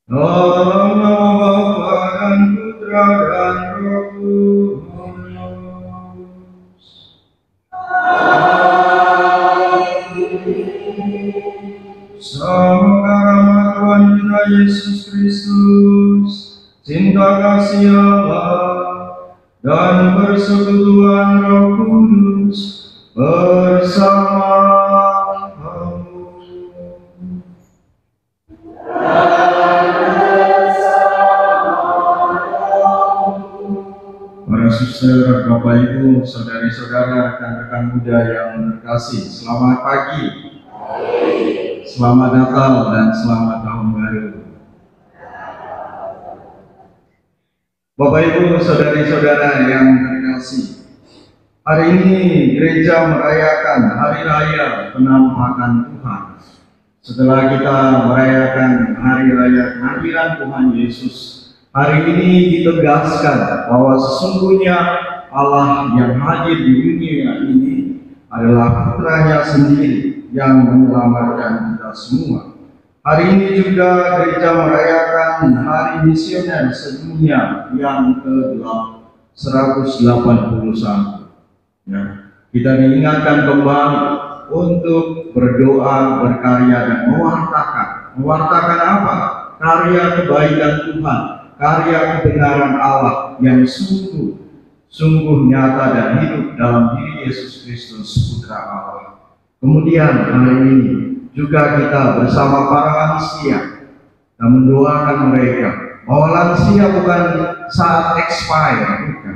Dalam nama Bapa dan Putra dan Roh Kudus. Semoga rahmat Tuhan kita Yesus Kristus, cinta kasih Allah, dan persekutuan Roh Kudus bersama kamu. Para suster, Bapak Ibu, saudari-saudara, rekan-rekan muda yang terkasih, selamat pagi, selamat Natal dan selamat Tahun Baru. Bapak Ibu, saudari-saudara yang terkasih, hari ini gereja merayakan Hari Raya Penampakan Tuhan. Setelah kita merayakan Hari Raya kehadiran Tuhan Yesus, hari ini ditegaskan bahwa sesungguhnya Allah yang hadir di dunia ini adalah Putranya sendiri yang menyelamatkan kita semua. Hari ini juga gereja merayakan Hari Misioner Sedunia yang ke-181. Ya, kita diingatkan kembali untuk berdoa, berkarya, dan mewartakan. Mewartakan apa? Karya kebaikan Tuhan, karya kebenaran Allah yang sungguh nyata dan hidup dalam diri Yesus Kristus, Putra Allah. Kemudian hari ini juga kita bersama para lansia dan mendoakan mereka bahwa lansia bukan saat expire, bukan.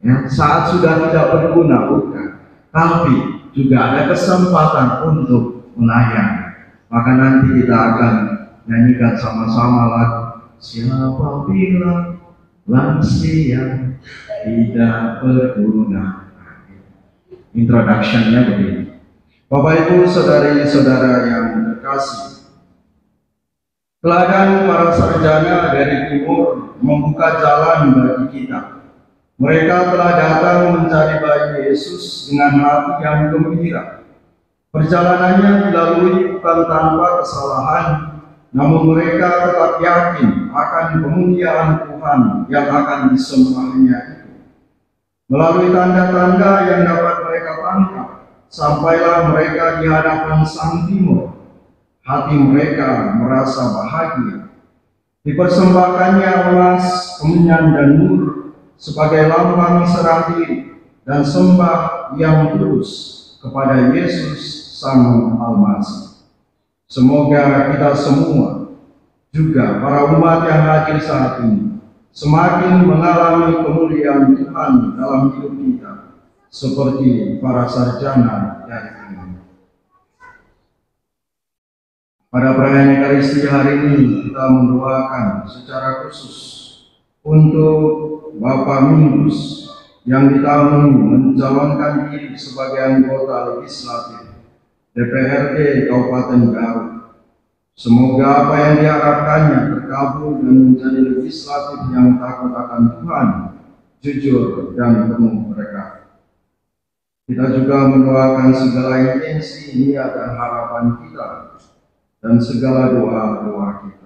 Ya, saat sudah tidak berguna, bukan. Tapi juga ada kesempatan untuk melayani. Maka nanti kita akan nyanyikan sama-sama lagu Siapa Bilang Lansia Tidak Berguna. Introduction-nya begini. Bapak Ibu, saudari-saudara yang terkasih, teladan para sarjana dari timur membuka jalan bagi kita. Mereka telah datang mencari bayi Yesus dengan hati yang gembira. Perjalanannya dilalui bukan tanpa kesalahan, namun mereka tetap yakin akan kemuliaan Tuhan yang akan disembahnya itu. Melalui tanda-tanda yang dapat mereka tangkap, sampailah mereka di hadapan Sang Timur. Hati mereka merasa bahagia. Dipersembahkannya emas, kemenyan, dan mur sebagai lambang serah diri dan sembah yang tulus kepada Yesus Sang Almasih. Semoga kita semua, juga para umat yang hadir saat ini, semakin mengalami kemuliaan Tuhan dalam hidup kita, seperti para sarjana dari ini. Pada perayaan Ekaristi hari ini kita mendoakan secara khusus untuk Bapak Mingus yang ditamu mencalonkan diri sebagai anggota legislatif DPRD Kabupaten Garut. Semoga apa yang diharapkannya terkabul dan menjadi legislatif yang takut akan Tuhan, jujur, dan penuh berkah. Kita juga mendoakan segala intensi, niat, dan harapan kita, dan segala doa-doa kita.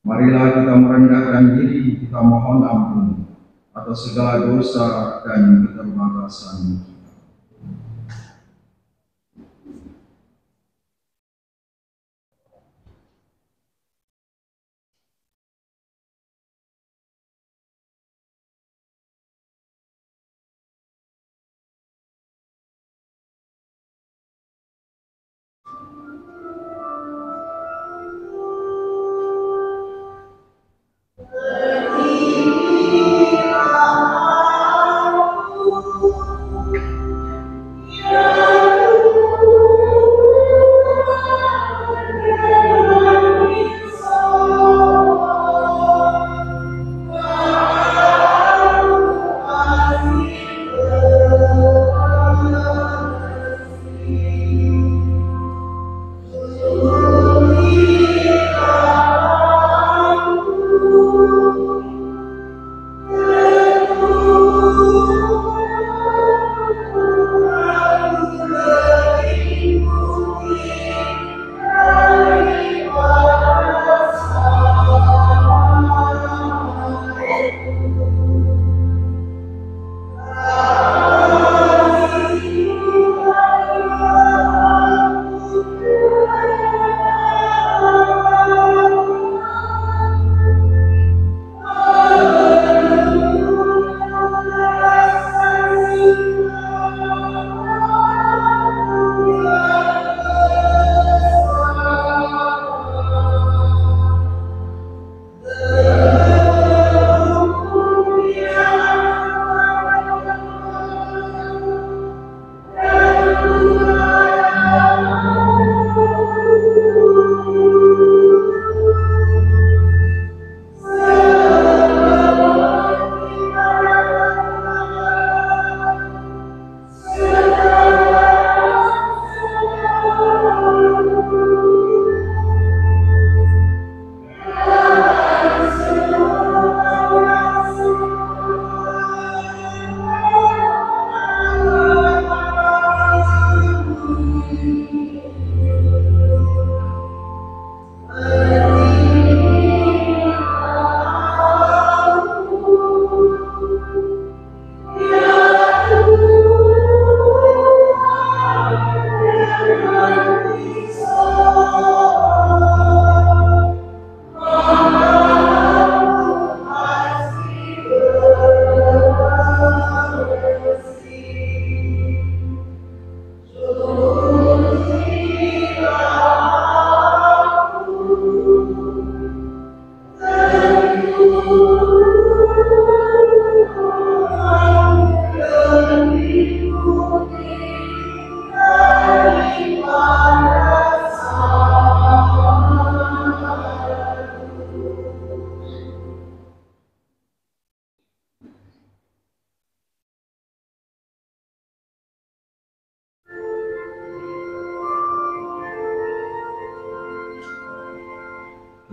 Marilah kita merendahkan diri, kita mohon ampun atas segala dosa dan keterbatasan kita.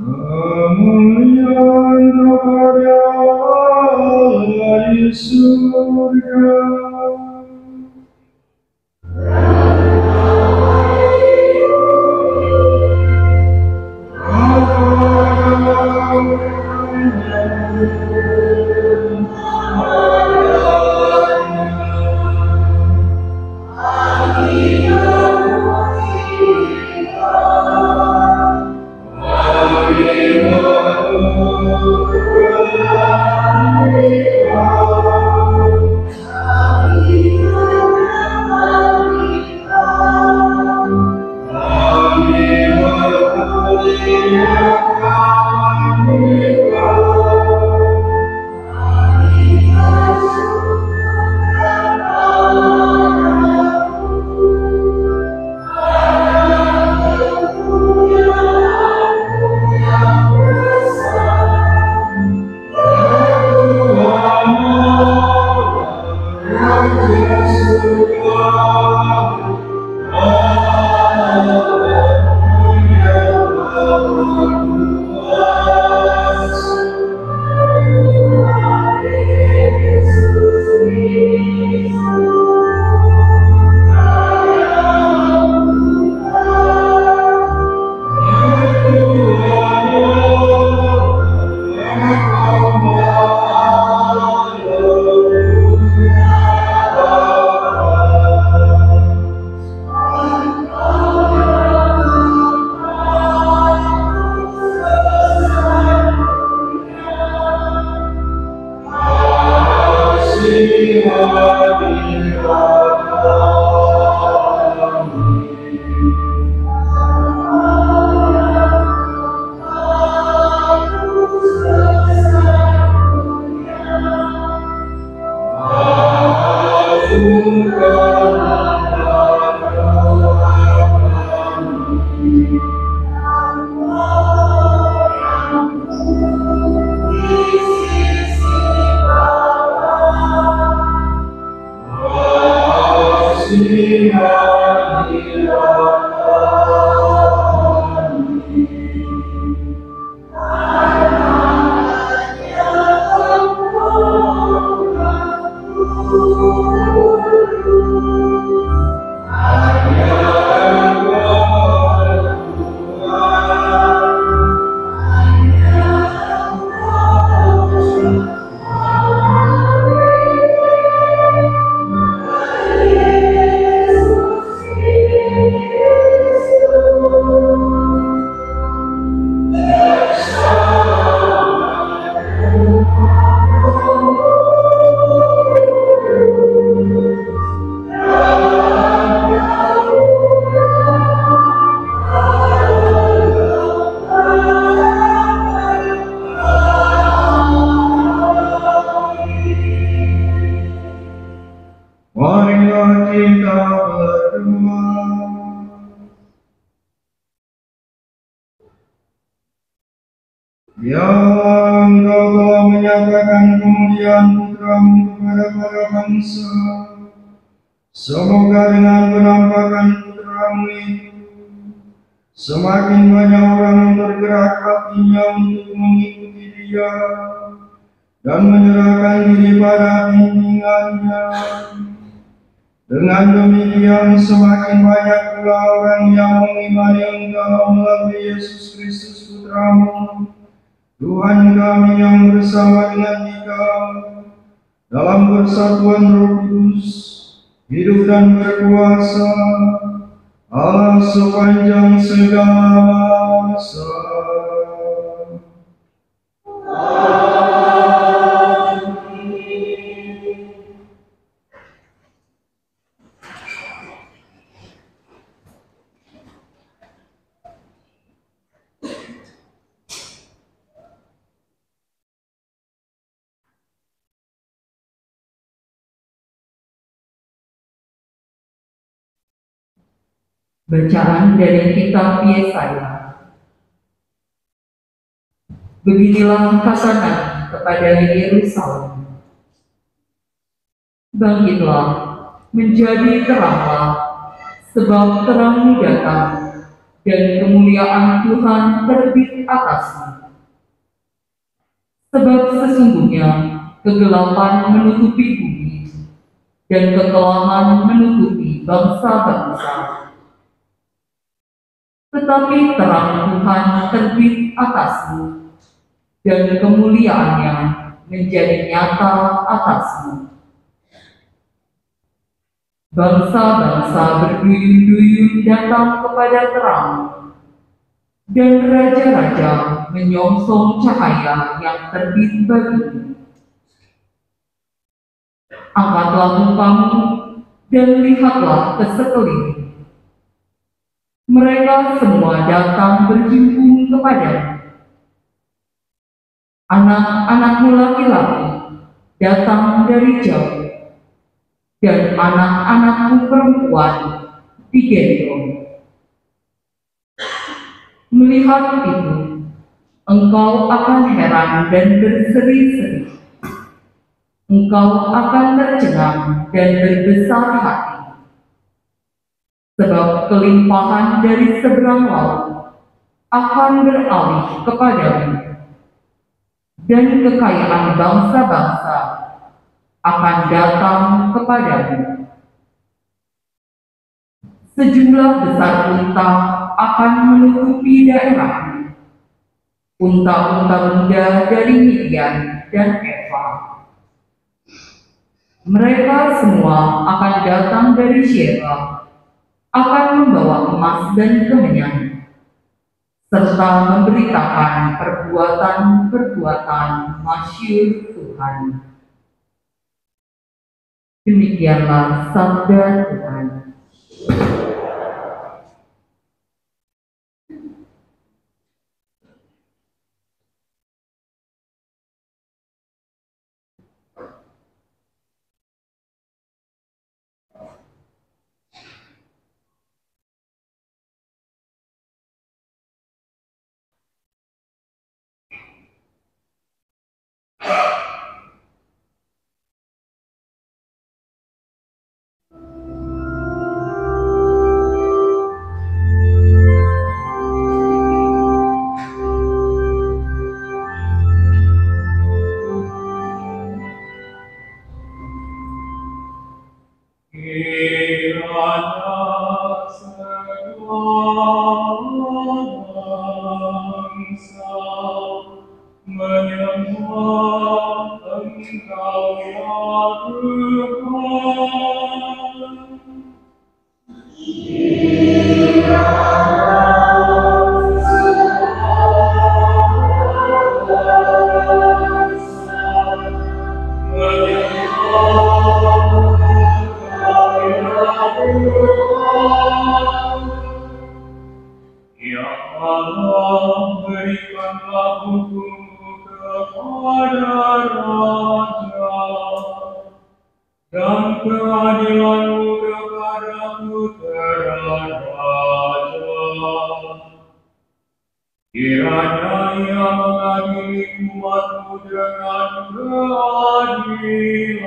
kemuliaan kepada Allah di surga. Marilah kita berdoa. Ya Allah, Engkau telah menyatakan kemuliaan Putra-Mu kepada para bangsa. Semoga dengan penampakan Putra-Mu itu, semakin banyak orang yang tergerak hatinya untuk mengikuti Dia dan menyerahkan diri pada bimbingannya. Dengan demikian semakin banyak pula orang yang mengimani Engkau melalui Yesus Kristus Putra-Mu, Tuhan kami yang bersama dengan Dikau dalam persatuan Roh Kudus, hidup dan berkuasa, Allah sepanjang segala masa. Bacaan dari kitab Yesaya. Beginilah kasanan kepada Yerusalem. Bangkitlah, menjadi teranglah, sebab terangmu datang, dan kemuliaan Tuhan terbit atasmu. Sebab sesungguhnya kegelapan menutupi bumi, dan kekelaman menutupi bangsa-bangsa. Tetapi terang Tuhan terbit atasmu, dan kemuliaannya menjadi nyata atasmu. Bangsa-bangsa berduyun-duyun datang kepada terang, dan raja-raja menyongsong cahaya yang terbit bagimu. Angkatlah mukamu dan lihatlah ke sekeliling. Mereka semua datang berhimpun kepadamu. Anak-anakmu laki-laki datang dari jauh, dan anak-anakmu perempuan digendong. Melihat itu, engkau akan heran dan berseri-seri. Engkau akan tercengang dan berbesar hati. Sebab kelimpahan dari seberang laut akan beralih kepadamu, dan kekayaan bangsa-bangsa akan datang kepadamu. Sejumlah besar unta akan menutupi daerahmu, unta-unta muda dari Midian dan Eva. Mereka semua akan datang dari Sheba, akan membawa emas dan kemenyan, serta memberitakan perbuatan-perbuatan masyhur Tuhan. Demikianlah sabda Tuhan. Kiranya Ia mengadili umat-Mu dengan keadilan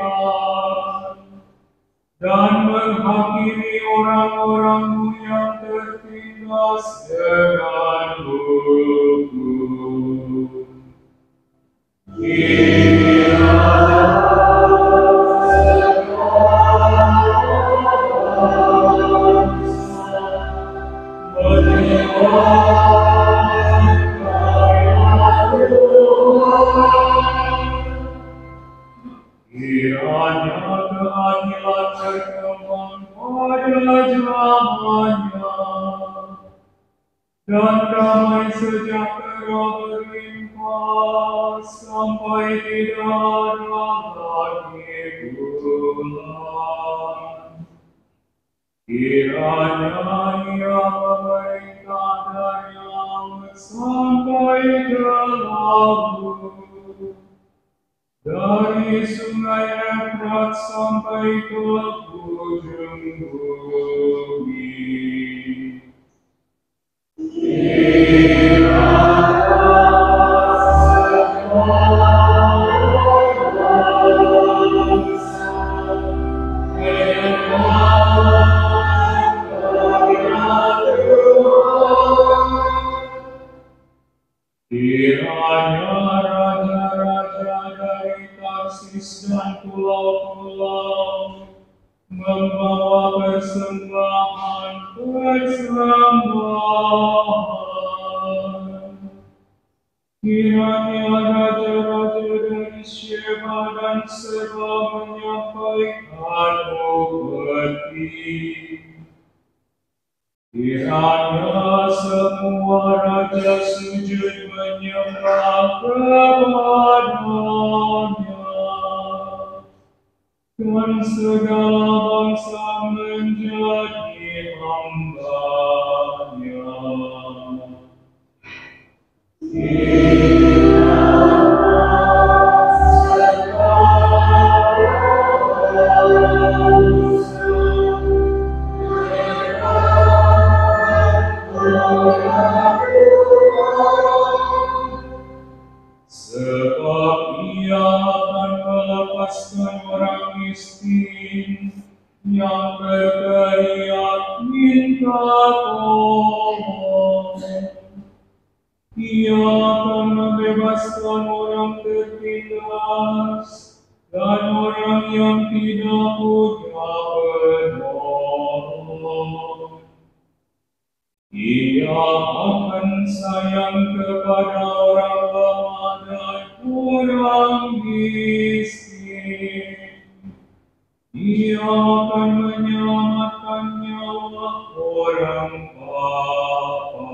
dan menghakimi orang-orang-Mu yang tertindas dengan hukum. Kiranya keadilan berkembang pada zamannya, dan damai sejahtera berlimpah sampai tidak ada lagi bulan. Kiranya Ia memerintah dari laut sampai ke laut, dari sungai Efrat sampai ke ujung bumi. Kiranya Kiranya raja-raja dari Tarsis dan pulau-pulau membawa persembahan. Kiranya raja-raja dari Sheba dan Seba menyampaikan upeti. Kiranya semua raja sujud menyembah kepadanya, dan segala bangsa menjadi hamba-Nya. Sebab Ia akan melepaskan orang miskin yang berteriak minta tolong. Ia akan membebaskan orang tertindas dan orang yang tidak punya penolong. Ia akan sayang kepada orang lemah dan orang miskin. Ia akan menyelamatkan nyawa orang papa.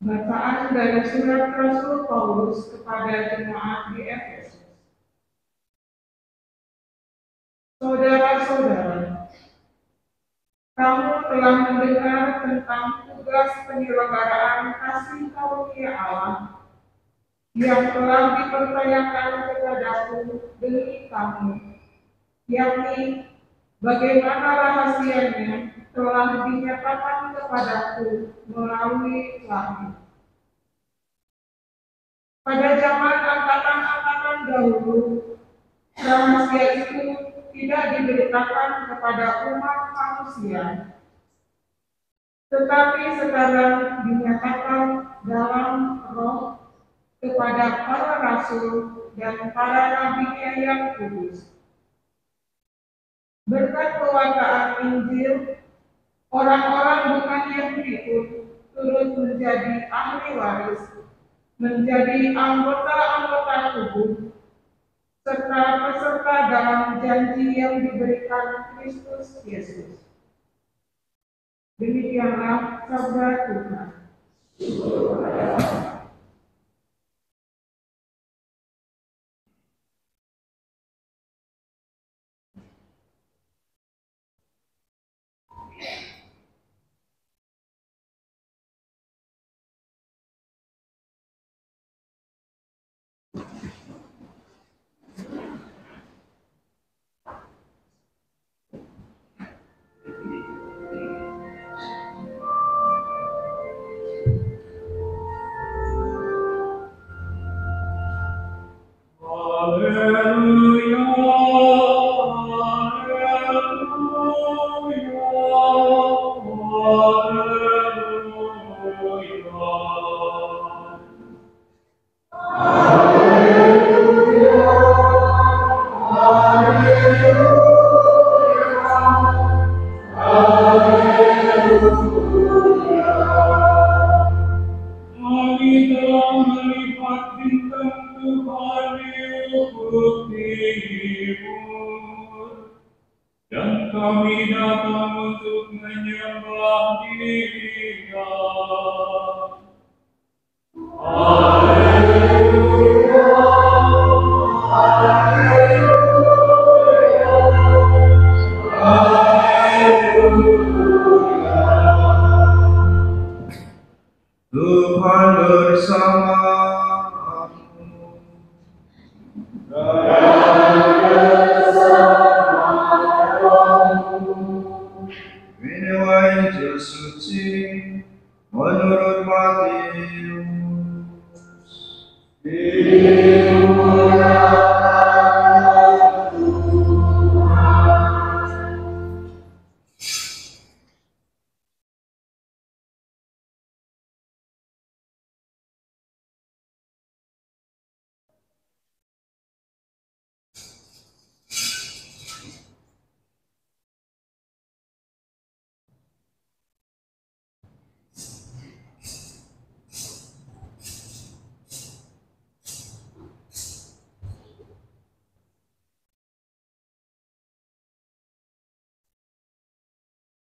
Bacaan dari surat Rasul Paulus kepada jemaat di Efesus. Saudara-saudara, kamu telah mendengar tentang tugas penyelenggaraan kasih karunia Allah yang telah dipercayakan kepadaku demi kamu, yakni bagaimana rahasianya telah dinyatakan kepadaku melalui wahyu. Pada zaman angkatan-angkatan dahulu, rahasia itu tidak diberitakan kepada umat manusia, tetapi sekarang dinyatakan dalam roh kepada para rasul dan para nabi-Nya yang kudus. Berkat pewartaan Injil, orang-orang bukan Yahudi pun turut menjadi ahli waris, menjadi anggota-anggota tubuh, serta peserta dalam janji yang diberikan Kristus Yesus. Demikianlah sabda Tuhan. Dan kami datang untuk menyembah Dia. Tuhan bersamamu. Inilah Injil suci menurut Matius.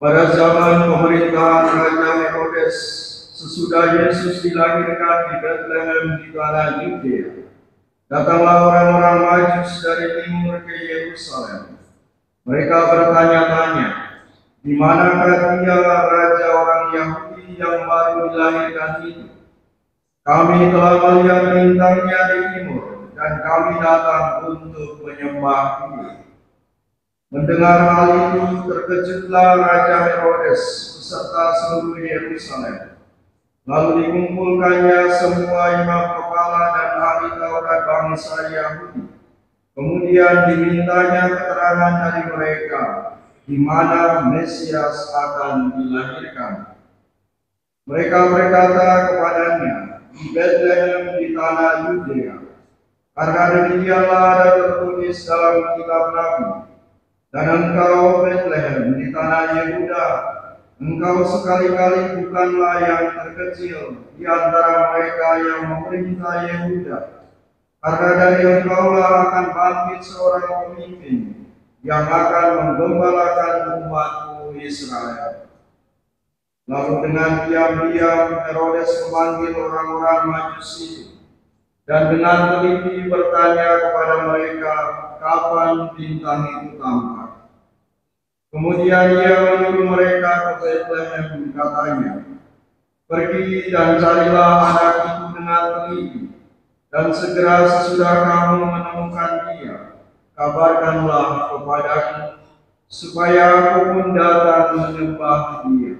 Pada zaman pemerintahan Raja Herodes, sesudah Yesus dilahirkan di Bethlehem di tanah Yudea, datanglah orang-orang Majus dari timur ke Yerusalem. Mereka bertanya-tanya, di manakah dia raja orang Yahudi yang baru dilahirkan itu? Kami telah melihat bintangnya di timur, dan kami datang untuk menyembah Dia. Mendengar hal itu, terkejutlah Raja Herodes beserta seluruh Yerusalem. Lalu dikumpulkannya semua imam kepala dan ahli Taurat bangsa Yahudi. Kemudian dimintanya keterangan dari mereka di mana Mesias akan dilahirkan. Mereka berkata kepadanya, di Bethlehem di tanah Yudea, karena demikianlah ada tertulis dalam kitab Nabi. Dan engkau Bethlehem di tanah Yehuda, engkau sekali-kali bukanlah yang terkecil di antara mereka yang memerintah Yehuda, karena dari engkaulah akan bangkit seorang pemimpin yang akan menggembalakan umatku Israel. Lalu dengan diam-diam Herodes memanggil orang-orang Majus itu, dan dengan teliti bertanya kepada mereka kapan bintang itu tampak. Kemudian ia menyuruh mereka ke Bethlehem, katanya, pergi dan carilah anak itu dengan teliti, dan segera sesudah kamu menemukan dia, kabarkanlah kepadaku, supaya aku pun datang menyembah dia.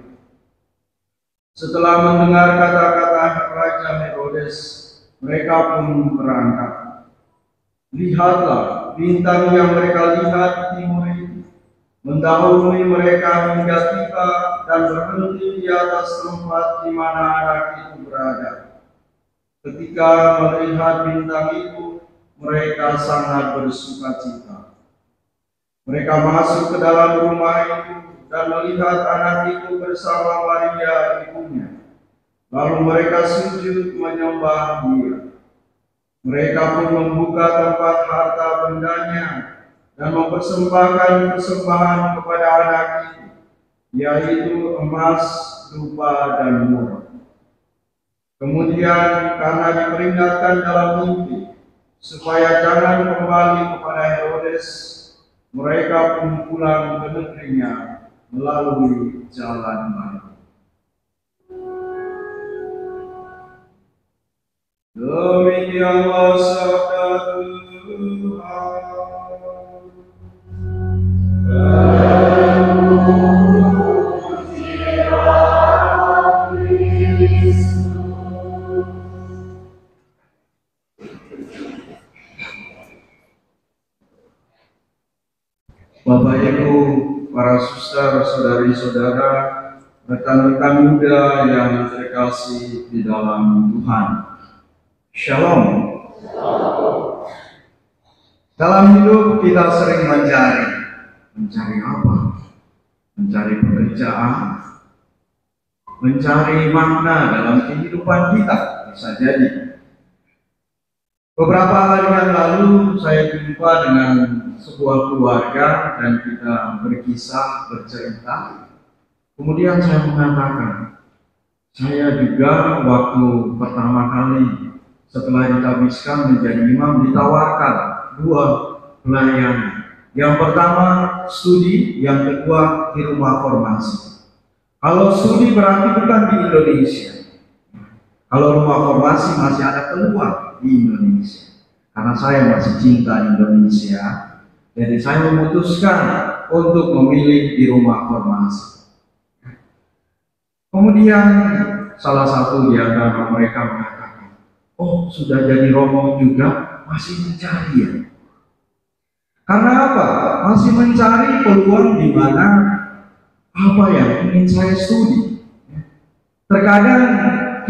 Setelah mendengar kata-kata Raja Herodes, mereka pun berangkat. Lihatlah, bintang yang mereka lihat di timur itu mendahului mereka hingga tiba dan berhenti di atas tempat di mana anak itu berada. Ketika melihat bintang itu, mereka sangat bersukacita. Mereka masuk ke dalam rumah itu dan melihat anak itu bersama Maria ibunya. Lalu mereka sujud menyembah Dia. Mereka pun membuka tempat harta bendanya dan mempersembahkan persembahan kepada anak itu, yaitu emas, dupa, dan murah. Kemudian karena diperingatkan dalam mimpi supaya jangan kembali kepada Herodes, mereka pun pulang ke negerinya melalui jalan lain. Demikianlah sabda Tuhan. Bapak Ibu, para suster, saudari-saudara, rekan-rekan muda yang terkasih di dalam Tuhan. Shalom. Dalam hidup kita sering mencari apa? Mencari pekerjaan, mencari makna dalam kehidupan kita, bisa jadi. Beberapa hari yang lalu saya jumpa dengan sebuah keluarga dan kita berkisah, bercerita. Kemudian saya mengatakan, saya juga waktu pertama kali setelah ditabiskan menjadi imam ditawarkan dua pelayanan. Yang pertama studi, yang kedua di rumah formasi. Kalau studi berarti bukan di Indonesia. Kalau rumah formasi masih ada peluang di Indonesia. Karena saya masih cinta Indonesia, jadi saya memutuskan untuk memilih di rumah formasi. Kemudian salah satu di antara mereka mengatakan, oh sudah jadi romo juga masih mencari ya. Karena apa? Masih mencari peluang di mana apa yang ingin saya studi. Terkadang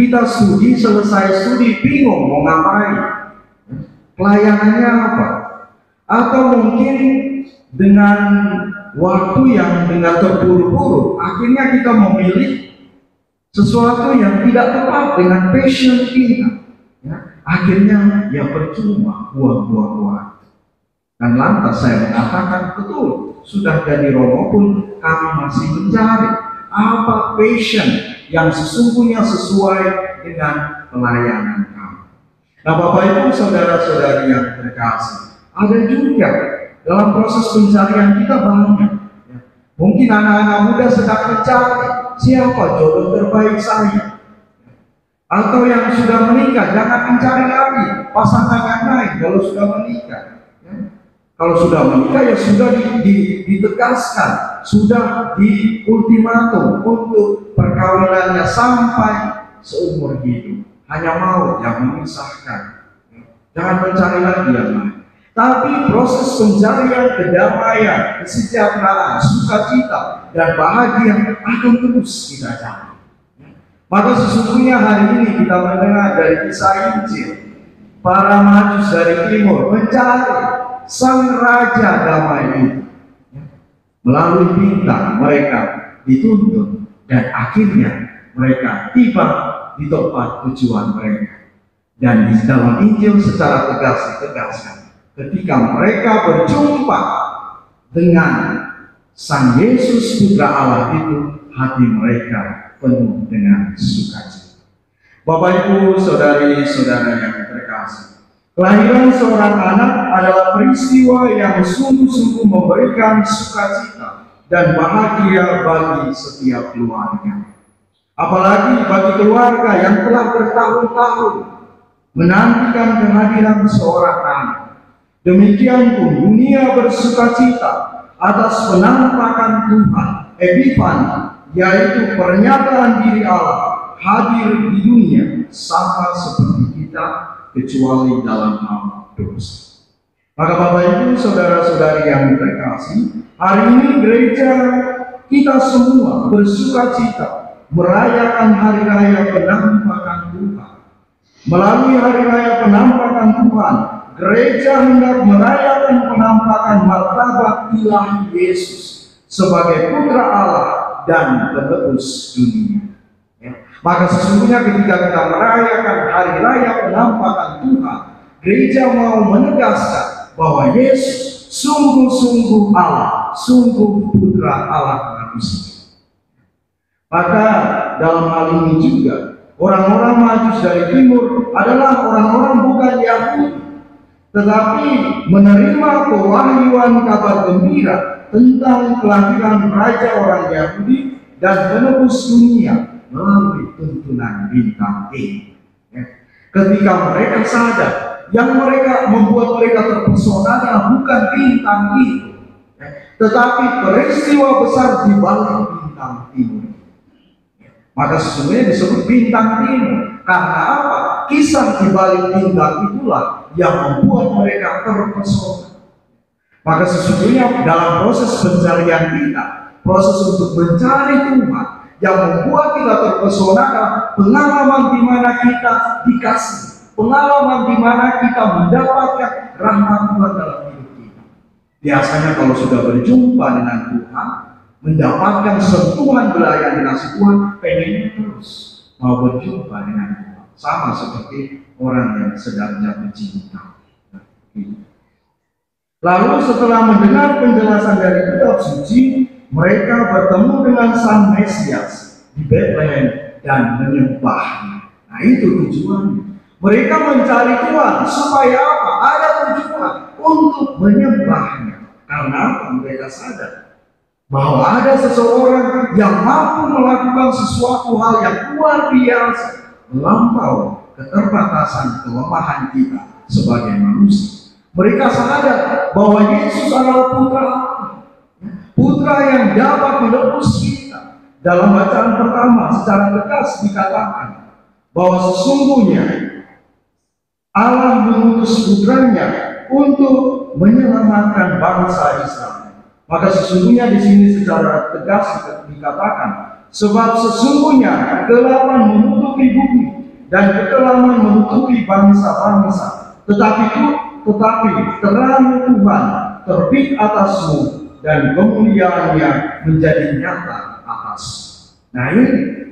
kita studi, selesai studi bingung mau ngapain, pelayanannya apa, atau mungkin dengan waktu yang dengan terburu-buru akhirnya kita memilih sesuatu yang tidak tepat dengan passion kita, ya. Akhirnya ya percuma, buang-buang waktu. Dan lantas saya mengatakan, betul, sudah jadi romo pun kami masih mencari apa passion yang sesungguhnya sesuai dengan pelayanan kami. Nah, Bapak Ibu, saudara-saudari yang terkasih, ada juga dalam proses pencarian kita banyak. Ya. Mungkin anak-anak muda sedang mencari siapa jodoh terbaik saya. Atau yang sudah menikah, jangan mencari lagi pasangan yang lain kalau sudah menikah. Ya. Kalau sudah menikah ya sudah ditegaskan, sudah diultimatum untuk perkawinannya sampai seumur hidup. Hanya mau yang memisahkan. Jangan mencari lagi yang lain. Tapi proses pencarian kedamaian, kesejahteraan, sukacita, dan bahagia akan terus kita cari. Maka sesungguhnya hari ini kita mendengar dari kisah Injil, para majus dari timur mencari sang raja damai itu. Melalui bintang mereka dituntun dan akhirnya mereka tiba di tempat tujuan mereka. Dan di dalam Injil secara tegas ditegaskan, ketika mereka berjumpa dengan Sang Yesus Putra Allah itu, hati mereka penuh dengan sukacita. Bapak Ibu, saudari-saudara yang terkasih, kelahiran seorang anak adalah peristiwa yang sungguh-sungguh memberikan sukacita dan bahagia bagi setiap keluarga. Apalagi bagi keluarga yang telah bertahun-tahun menantikan kehadiran seorang anak. Demikian pun dunia bersukacita atas penampakan Tuhan, Epifani, yaitu pernyataan diri Allah hadir di dunia sama seperti kita, kecuali dalam hal dosa. Maka Bapak Ibu, saudara-saudari yang terkasih, hari ini gereja kita semua bersukacita merayakan hari raya penampakan Tuhan. Melalui hari raya penampakan Tuhan, gereja hendak merayakan penampakan martabat ilahi Yesus sebagai Putra Allah dan penebus dunia. Ya. Maka sesungguhnya ketika kita merayakan hari raya penampakan Tuhan, gereja mau menegaskan bahwa Yesus sungguh-sungguh Allah, sungguh Putra Allah manusia. Maka dalam hal ini juga orang-orang majus dari timur adalah orang-orang bukan Yahudi, tetapi menerima pewahyuan kabar gembira tentang kelahiran Raja orang Yahudi dan penebus dunia melalui tuntunan bintang ini. Ketika mereka sadar, yang mereka membuat mereka terpesona bukan bintang itu, tetapi peristiwa besar di balik bintang timur. Maka sesungguhnya disebut bintang timur. Karena apa? Kisah di balik bintang itulah yang membuat mereka terpesona. Maka sesungguhnya dalam proses pencarian kita, proses untuk mencari Tuhan, yang membuat kita terpesona adalah pengalaman di mana kita dikasih, pengalaman di mana kita mendapatkan rahmat Tuhan dalam hidup kita. Biasanya kalau sudah berjumpa dengan Tuhan, mendapatkan sentuhan belayan kasih Tuhan, pengennya terus mau berjumpa dengan Tuhan. sama seperti orang yang sedang jatuh cinta. Lalu setelah mendengar penjelasan dari kitab suci, mereka bertemu dengan Sang Mesias di Bethlehem dan menyembahnya. Nah, itu tujuannya. Mereka mencari Tuhan supaya apa? Ada tujuan untuk menyembahnya. Karena apa? Mereka sadar bahwa ada seseorang yang mampu melakukan sesuatu hal yang luar biasa, melampaui keterbatasan kelemahan kita sebagai manusia. Mereka sadar bahwa Yesus adalah putra Allah, putra yang dapat menebus kita. Dalam bacaan pertama secara tegas dikatakan bahwa sesungguhnya Allah mengutus putranya untuk menyelamatkan bangsa Israel. Maka sesungguhnya di sini secara tegas dikatakan, sebab sesungguhnya kegelapan menutupi bumi dan kekelaman menutupi bangsa-bangsa, tetapi terang Tuhan terbit atasmu dan kemuliaannya menjadi nyata atas. Nah ini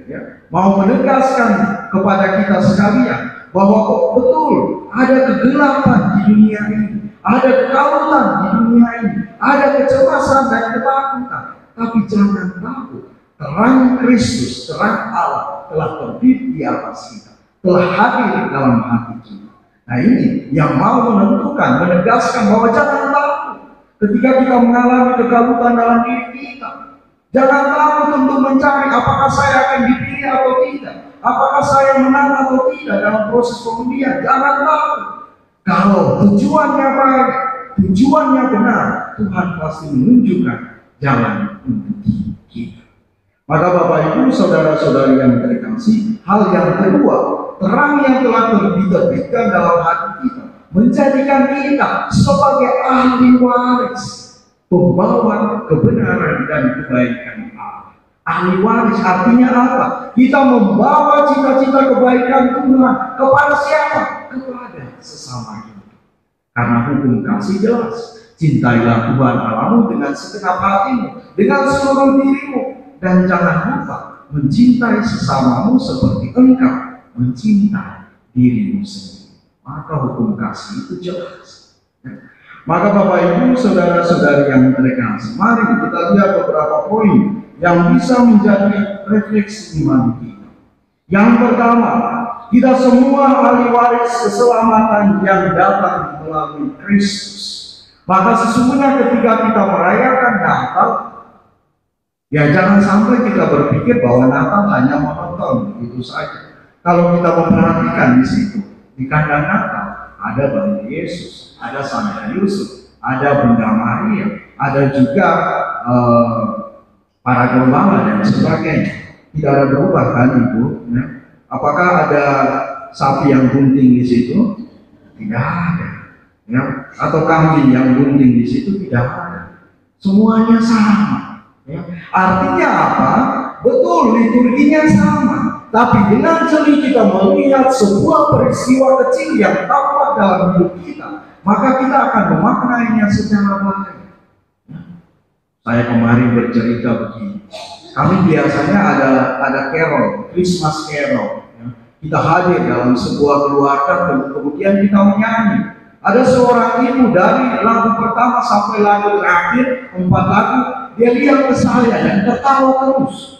ya, mau menegaskan kepada kita sekalian bahwa betul ada kegelapan di dunia ini, ada kekalutan di dunia ini, ada kecemasan dan ketakutan. Tapi jangan takut, terang Kristus, terang Allah telah terbit di atas kita, telah hadir dalam hati kita. Nah ini yang mau menentukan, menegaskan bahwa jangan takut ketika kita mengalami kekalutan dalam diri kita. Jangan takut untuk mencari apakah saya akan dipilih atau tidak, apakah saya menang atau tidak dalam proses pengundian. Jangan takut. Kalau tujuannya baik, tujuannya benar, Tuhan pasti menunjukkan jalan untuk kita. Maka Bapak Ibu, saudara-saudari yang terkasih, hal yang kedua, terang yang telah diterbitkan dalam hati kita menjadikan kita sebagai ahli waris, pembawa kebenaran dan kebaikan Allah. Ahli waris artinya apa? Kita membawa cita-cita kebaikan Tuhan kepada siapa? Kepada sesama kita. Karena hukum kasih jelas, cintailah Tuhan Allahmu dengan segenap hatimu, dengan seluruh dirimu, dan jangan lupa mencintai sesamamu seperti engkau mencintai dirimu sendiri. Maka hukum kasih itu jelas. Maka Bapak Ibu, saudara-saudari yang terkasih, mari kita lihat beberapa poin yang bisa menjadi refleksi iman kita. Yang pertama, kita semua ahli waris keselamatan yang datang melalui Kristus. Maka sesungguhnya ketika kita merayakan Natal, ya jangan sampai kita berpikir bahwa Natal hanya monoton itu saja. Kalau kita memperhatikan di situ, di kandang Natal ada bayi Yesus, ada Santa Yusuf, ada Bunda Maria, ada juga para gembala dan sebagainya. Tidak ada berubah kan Ibu? Ya. Apakah ada sapi yang bunting di situ? Tidak ada. Ya. Atau kambing yang bunting di situ? Tidak ada. Semuanya sama. Ya. Artinya apa? Betul, liturginya sama. Tapi dengan jeli kita melihat sebuah peristiwa kecil yang tampak dalam hidup kita, maka kita akan memaknainya secara baik. Saya kemarin bercerita begini. Kami biasanya ada carol, Christmas carol. Kita hadir dalam sebuah keluarga dan kemudian kita menyanyi. Ada seorang ibu dari lagu pertama sampai lagu terakhir, 4 lagu, dia lihat ke saya dan tertawa terus.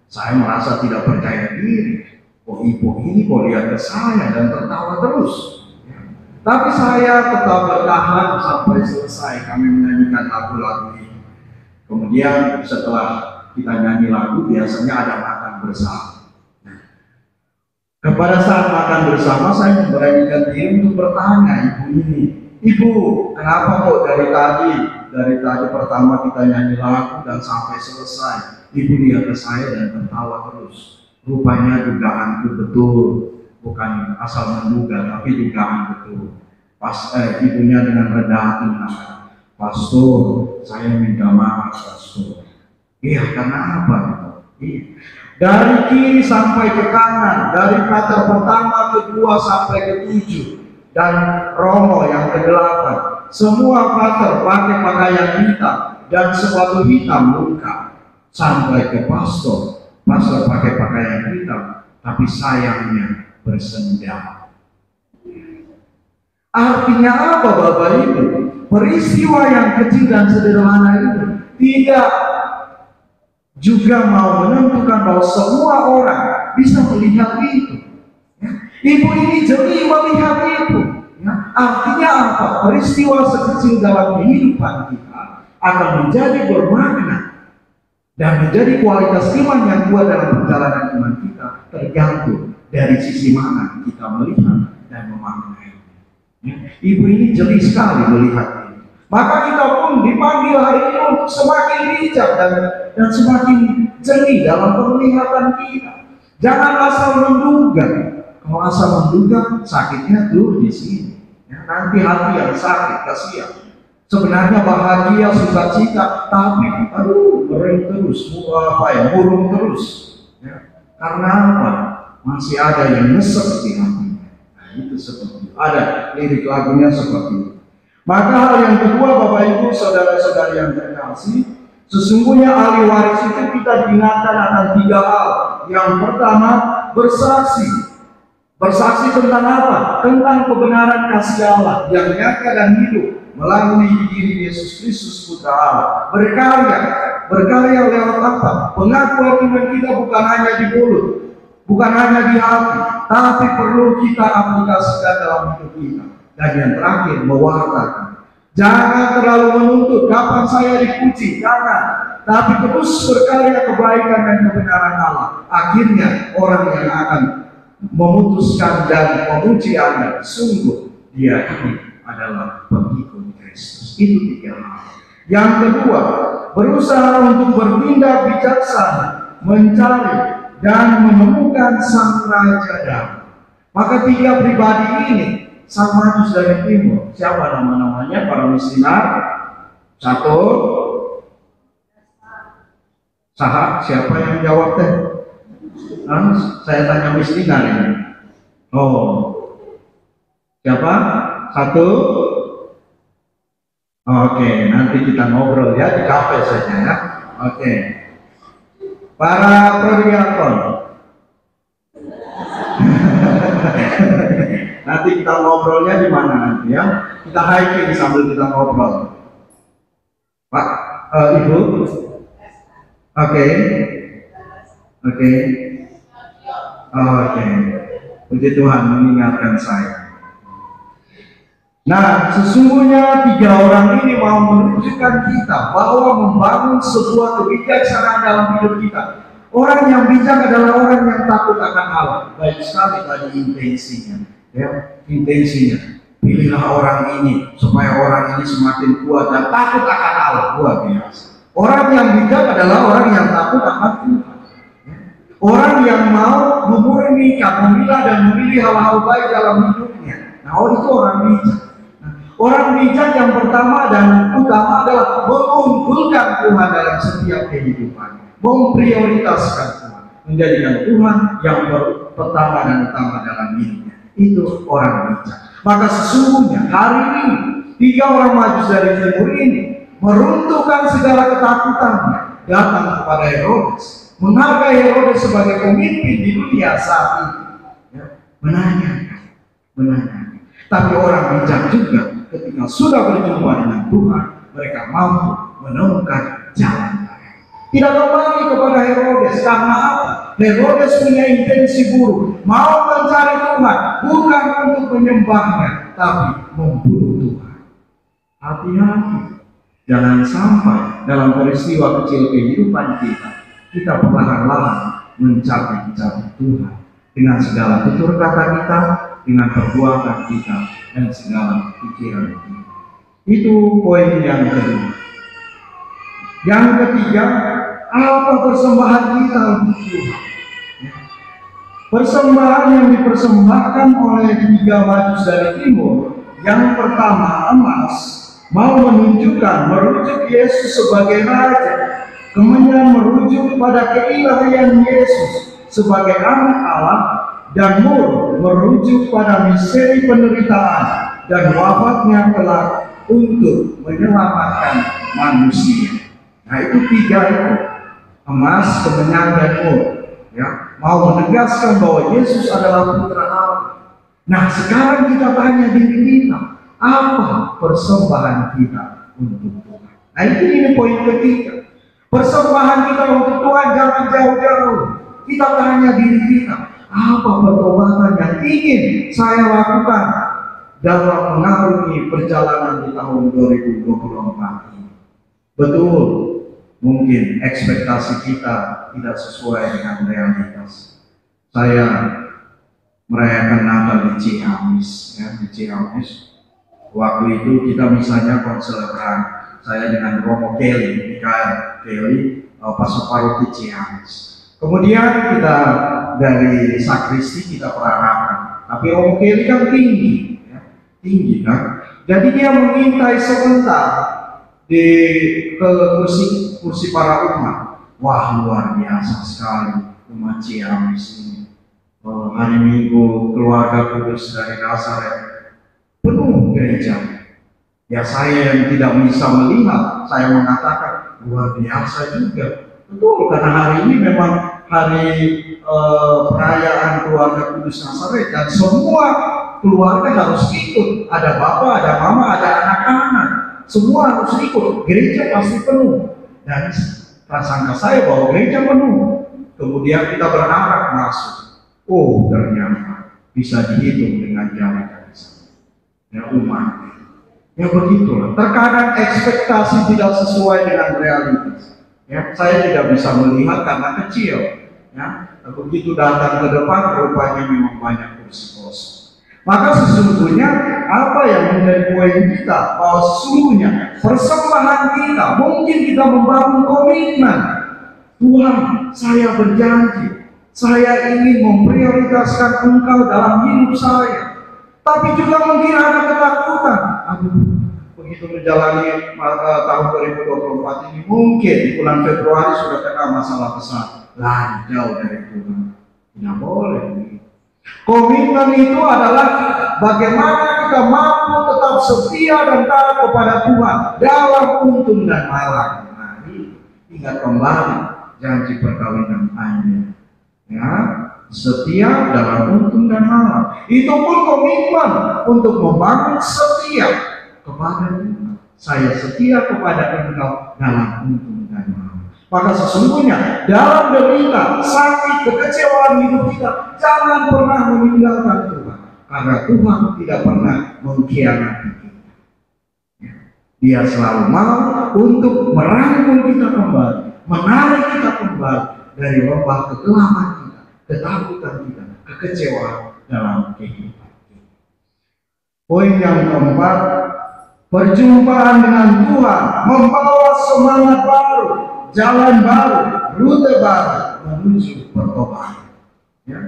Saya merasa tidak percaya diri. Oh ibu ini kok lihat ke saya dan tertawa terus. Tapi saya tetap bertahan sampai selesai kami menyanyikan lagu-lagu ini. Kemudian setelah kita nyanyi lagu, biasanya ada makan bersama. Kepada saat makan bersama, saya memberanikan diri untuk bertanya ibu ini, ibu, kenapa kok dari tadi pertama kita nyanyi lagu dan sampai selesai, ibu lihat ke saya dan tertawa terus. Rupanya dugaanku betul, bukan asal menduga, tapi dugaan betul. Ibunya dengan rendah hati mengatakan, Pastor, saya minta maaf, Pastor. Iya, karena apa? Iya. Dari kiri sampai ke kanan, dari kata pertama, kedua sampai ke-7, dan Romo yang ke-8, semua pater pakai pakaian hitam dan sepatu hitam lengkap. Sampai ke pastor pakai pakaian hitam, tapi sayangnya bersenda. Artinya apa Bapak Ibu? Peristiwa yang kecil dan sederhana itu tidak juga mau menentukan bahwa semua orang bisa melihat itu. Ya. Ibu ini jeli melihat itu. Ya. Artinya apa? Peristiwa sekecil dalam kehidupan kita akan menjadi bermakna dan menjadi kualitas iman yang kuat dalam perjalanan iman kita, tergantung dari sisi mana kita melihat dan memaknai. Ya. Ibu ini jeli sekali melihat ini. Maka kita pun dipanggil hari ini untuk semakin bijak dan semakin jeli dalam penglihatan kita. Jangan asal menduga. Kalau asal menduga, sakitnya tuh di sini. Ya, nanti hati yang sakit, kasihan. Sebenarnya bahagia, sukacita, tapi murung terus, murung terus. Ya. Karena apa? Masih ada yang nyesek di hatinya. Nah, itu seperti itu. Ada lirik lagunya seperti itu. Maka hal yang kedua Bapak Ibu saudara-saudari yang terkasih, sesungguhnya ahli waris itu kita diingatkan akan 3 hal. Yang pertama, bersaksi. Bersaksi tentang apa? Tentang kebenaran kasih Allah yang nyata dan hidup melalui diri Yesus Kristus Putra Allah. Berkarya lewat apa? Pengakuan iman kita bukan hanya di mulut, bukan hanya di hati, tapi perlu kita aplikasikan dalam hidup kita. Dan yang terakhir, mewartakan. Jangan terlalu menuntut kapan saya dipuji, jangan. Tapi terus berkarya kebaikan dan kebenaran Allah. Akhirnya orang yang akan memutuskan dan memuji Anda, sungguh dia ini adalah pengikut Kristus. Itu 3 hal. Yang kedua, berusaha untuk bertindak bijaksana, mencari dan menemukan Sang Raja Damai. Maka 3 pribadi ini, Sang Majus dari Timur, siapa nama-namanya para misioner? 1, siapa yang jawab teh? Saya tanya misioner ini. Oh, siapa? 1. Oke, nanti kita ngobrol ya di kafe saja ya. Oke. Para prodiakon. Nanti kita ngobrolnya di mana nanti ya? Kita hiking sambil kita ngobrol. Pak, Ibu. Oke. Puji Tuhan mengingatkan saya. Nah, sesungguhnya 3 orang ini mau menunjukkan kita bahwa membangun sebuah kebijaksanaan dalam hidup kita. Orang yang bijak adalah orang yang takut akan Allah. Baik sekali tadi intensinya. Ya, intensinya. Pilihlah orang ini supaya orang ini semakin kuat dan takut akan Allah. Luar biasa. Orang yang bijak adalah orang yang takut akan Tuhan. Orang yang mau memurnikan, memilah dan memilih hal-hal baik dalam hidupnya. Nah, itu orang bijak. Orang bijak yang pertama dan utama adalah mengunggulkan Tuhan dalam setiap kehidupan, memprioritaskan Tuhan, menjadikan Tuhan yang pertama dan utama dalam hidupnya. Itu orang bijak. Maka sesungguhnya hari ini 3 orang Majus dari Timur ini meruntuhkan segala ketakutannya, datang kepada Herodes, menghargai Herodes sebagai pemimpin di dunia saat ini. Ya, menanyakan. Tapi orang bijak juga ketika sudah berjumpa dengan Tuhan, mereka mampu menemukan jalan lain. Tidak kembali kepada Herodes karena apa? Herodes punya intensi buruk, mau mencari Tuhan bukan untuk menyembahnya, tapi membunuh Tuhan. Hati-hati, jangan sampai dalam peristiwa kecil kehidupan kita perlahan-lahan mencari Tuhan dengan segala tutur kata kita, dengan perbuatan kita, dan segala pikiran kita. Itu poin yang kedua. Yang ketiga, apa persembahan kita untuk Tuhan? Persembahan yang dipersembahkan oleh 3 Majus dari Timur, yang pertama emas, mau menunjukkan, merujuk Yesus sebagai Raja, kemudian merujuk pada keilahian Yesus sebagai anak Allah, dan mur merujuk pada misteri penderitaan dan wafatnya kelak untuk menyelamatkan manusia. Nah, itu 3 itu, emas, kemenyan, dan mur. ya, mau menegaskan bahwa Yesus adalah Putra Allah. Nah, sekarang kita tanya diri kita, apa persembahan kita untuk Tuhan? Nah, ini poin ketiga. Persembahan kita untuk Tuhan jangan jauh-jauh. Kita tanya diri kita, apa pertobatan yang ingin saya lakukan dalam mengarungi perjalanan di tahun 2024 ini? Betul, mungkin ekspektasi kita tidak sesuai dengan realitas. Saya merayakan Natal di Ciamis, ya, di Ciamis. Waktu itu kita misalnya konseleran, saya dengan Romo Kelly, Mikael Kelly, Pastor Paroki Ciamis. Kemudian kita dari sakristi kita peranakan, tapi Romo Kelly kan tinggi, ya, tinggi kan. Jadi dia mengintai sebentar di ke kursi para umat. Wah, luar biasa sekali umat Ciamis ini. Hari Minggu keluarga kudus dari Nazaret penuh gereja. Ya, saya yang tidak bisa melihat, saya mengatakan luar biasa juga. Betul, karena hari ini memang hari perayaan keluarga kudus Nazaret dan semua keluarga harus ikut. Ada bapak, ada mama, ada anak-anak, semua harus ikut. Gereja pasti penuh. Dan prasangka saya bahwa gereja penuh. Kemudian kita berharap masuk. Oh, ternyata bisa dihitung dengan jari kaki. Ya, umat. Ya, begitulah. Terkadang ekspektasi tidak sesuai dengan realitas. Ya, saya tidak bisa melihat karena kecil. Ya, begitu datang ke depan, rupanya memang banyak kursi kosong. Maka sesungguhnya apa yang menjadi poin kita, bahwa sesungguhnya persembahan kita, mungkin kita membangun komitmen. Tuhan, saya berjanji, saya ingin memprioritaskan Engkau dalam hidup saya. Tapi juga mungkin ada ketakutan. Aduh, begitu menjalani tahun 2024 ini, mungkin bulan Februari sudah kena masalah besar. Lari jauh dari Tuhan. Tidak boleh. Komitmen itu adalah bagaimana kita mampu tetap setia dan taat kepada Tuhan dalam untung dan malang. Nah, ini ingat kembali janji perkawinan Anda. Ya, setia dalam untung dan malang. Itu pun komitmen untuk membangun setia kepada Tuhan. Saya setia kepada Engkau dalam untung dan malang. Maka sesungguhnya dalam derita, sakit, kekecewaan hidup kita, jangan pernah meninggalkan Tuhan. Karena Tuhan tidak pernah mengkhianati kita. Dia selalu mau untuk merangkul kita kembali, menarik kita kembali dari lembah kegelapan kita, ketakutan kita, kekecewaan dalam kehidupan kita. Poin yang keempat, perjumpaan dengan Tuhan membawa semangat baru, jalan baru, rute baru menuju pertobatan. Ya.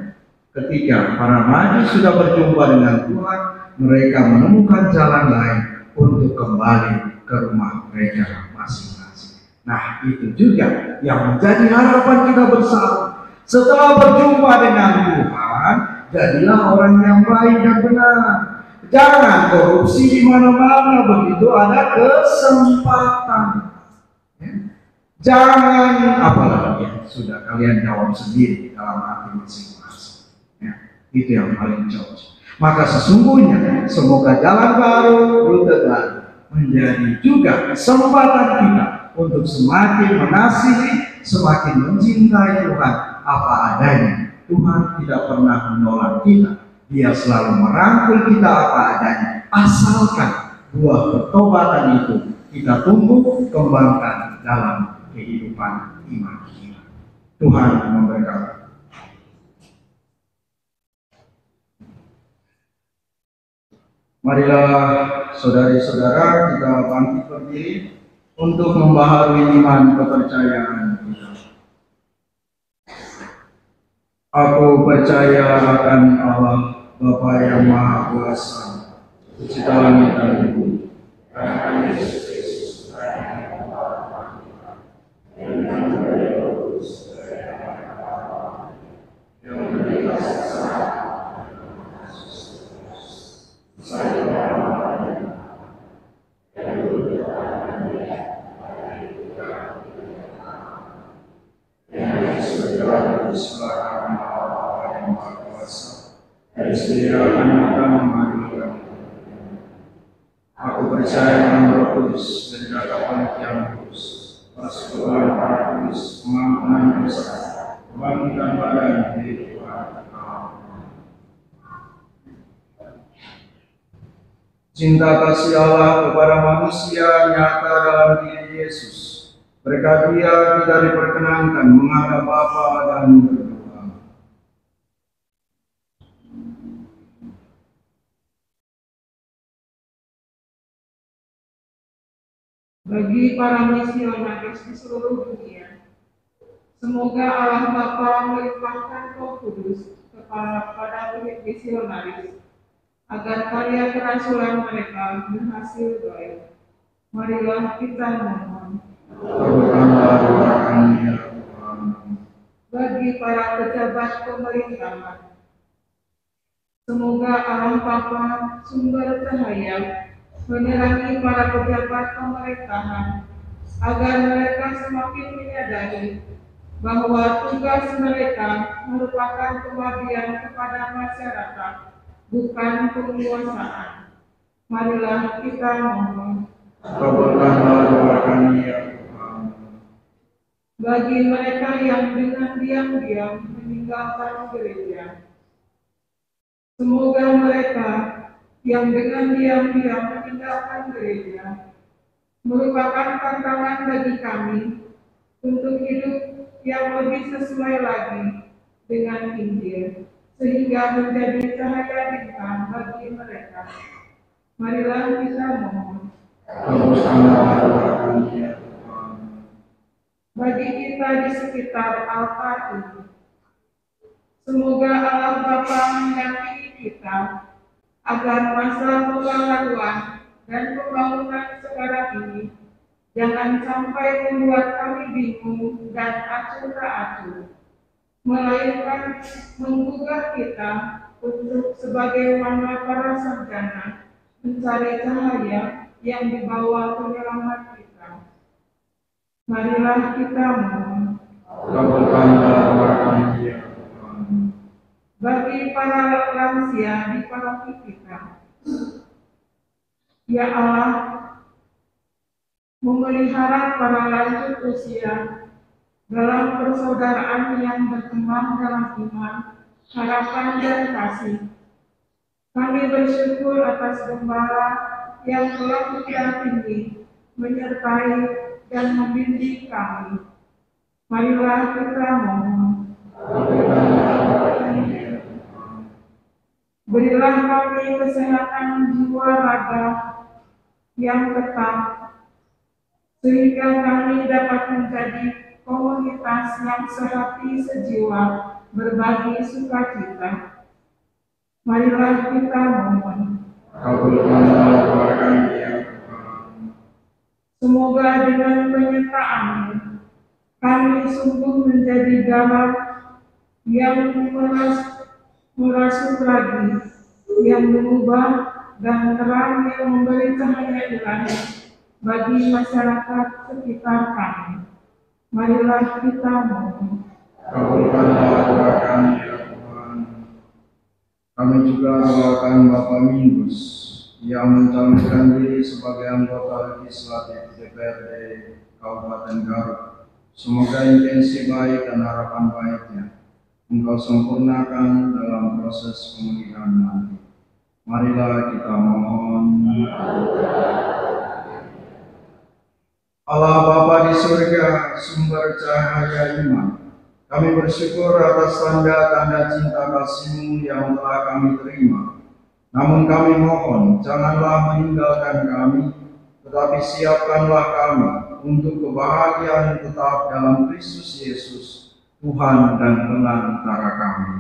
Ketika para maju sudah berjumpa dengan Tuhan, mereka menemukan jalan lain untuk kembali ke rumah mereka masing-masing. Nah, itu juga yang menjadi harapan kita bersama. Setelah berjumpa dengan Tuhan, jadilah orang yang baik dan benar. Jangan korupsi di mana-mana begitu ada kesempatan. Ya. Jangan, apalagi sudah kalian jawab sendiri dalam hati masing-masing. Ya, itu yang paling cocok. Maka sesungguhnya semoga jalan baru, rute baru menjadi juga kesempatan kita untuk semakin mengasihi, semakin mencintai Tuhan apa adanya. Tuhan tidak pernah menolak kita. Dia selalu merangkul kita apa adanya. Asalkan buah pertobatan itu kita tumbuh kembangkan dalam kehidupan iman kita. Tuhan memberkati. Marilah saudari-saudara kita bangkit berdiri untuk membaharui iman kepercayaan kita. Aku percaya akan Allah Bapa yang Maha Kuasa, Pencipta langit dan bumi, akan Yesus Kristus, yang menderita di sebelah kanan Allah yang Maha Kuasa, disediakan akan mengadukan. Aku percaya dalam Roh Kudus, berkata yang kudus, persekutuan para kudus, pengampunan dosa, kebangkitan badan di Tuhan. Cinta kasih Allah kepada manusia nyata dalam diri Yesus. Berkat Dia kita diperkenankan menghadap Bapa dan berdoa. Bagi para misionaris di seluruh dunia, semoga Allah Bapa melimpahkan Roh Kudus kepada misionaris, agar karya kerasulan mereka berhasil baik. Marilah kita mohon. Kabulkanlah doa kami ya Tuhan. Bagi para pejabat pemerintahan, semoga Allah Bapa sumber cahaya menerangi para pejabat pemerintahan, agar mereka semakin menyadari bahwa tugas mereka merupakan pengabdian kepada masyarakat, bukan penguasaan. Marilah kita mohon. Kabulkanlah doa kami ya Tuhan. Bagi mereka yang dengan diam-diam meninggalkan gereja, semoga mereka yang dengan diam-diam meninggalkan gereja merupakan tantangan bagi kami untuk hidup yang lebih sesuai lagi dengan Injil, sehingga menjadi cahaya bintang bagi mereka. Marilah kita mohon. Kabulkanlah doa kami ya Tuhan. Bagi kita di sekitar altar ini, semoga Allah Bapa mendampingi kita agar masa pembaharuan dan pembangunan sekarang ini jangan sampai membuat kami bingung dan acuh tak acuh, melainkan menggugah kita untuk sebagaimana para sarjana mencari cahaya yang dibawa penyelamat kita. Marilah kita mohon. Kabulkanlah doa kami ya Tuhan. Bagi para lansia di paroki kita, ya Allah, memelihara para lanjut usia dalam persaudaraan yang berkembang dalam iman, harapan dan kasih. Kami bersyukur atas gembala yang telah usia tinggi menyertai dan membimbing kami. Marilah kita mohon. Berilah kami kesehatan jiwa raga yang tetap, sehingga kami dapat menjadi komunitas yang sehati sejiwa, berbagi sukacita. Marilah kita mohon. Kabulkanlah doa kami ya Tuhan. Semoga dengan penyertaan-Mu, kami sungguh menjadi garam yang merasuk lagi, yang mengubah dan terang yang memberi cahaya ilahi bagi masyarakat sekitar kami. Marilah kita mohon. Kabulkanlah doa kami ya Tuhan. Kami juga doakan Bapak Mingus yang mencalonkan diri sebagai anggota legislatif DPRD Kabupaten Garut. Semoga intensi baik dan harapan baiknya Engkau sempurnakan dalam proses pemulihan nanti. Marilah kita mohon. Allah Bapa di surga, sumber cahaya iman, kami bersyukur atas tanda-tanda cinta kasih-Mu yang telah kami terima. Namun kami mohon, janganlah meninggalkan kami, tetapi siapkanlah kami untuk kebahagiaan tetap dalam Kristus Yesus, Tuhan dan Penantara kami.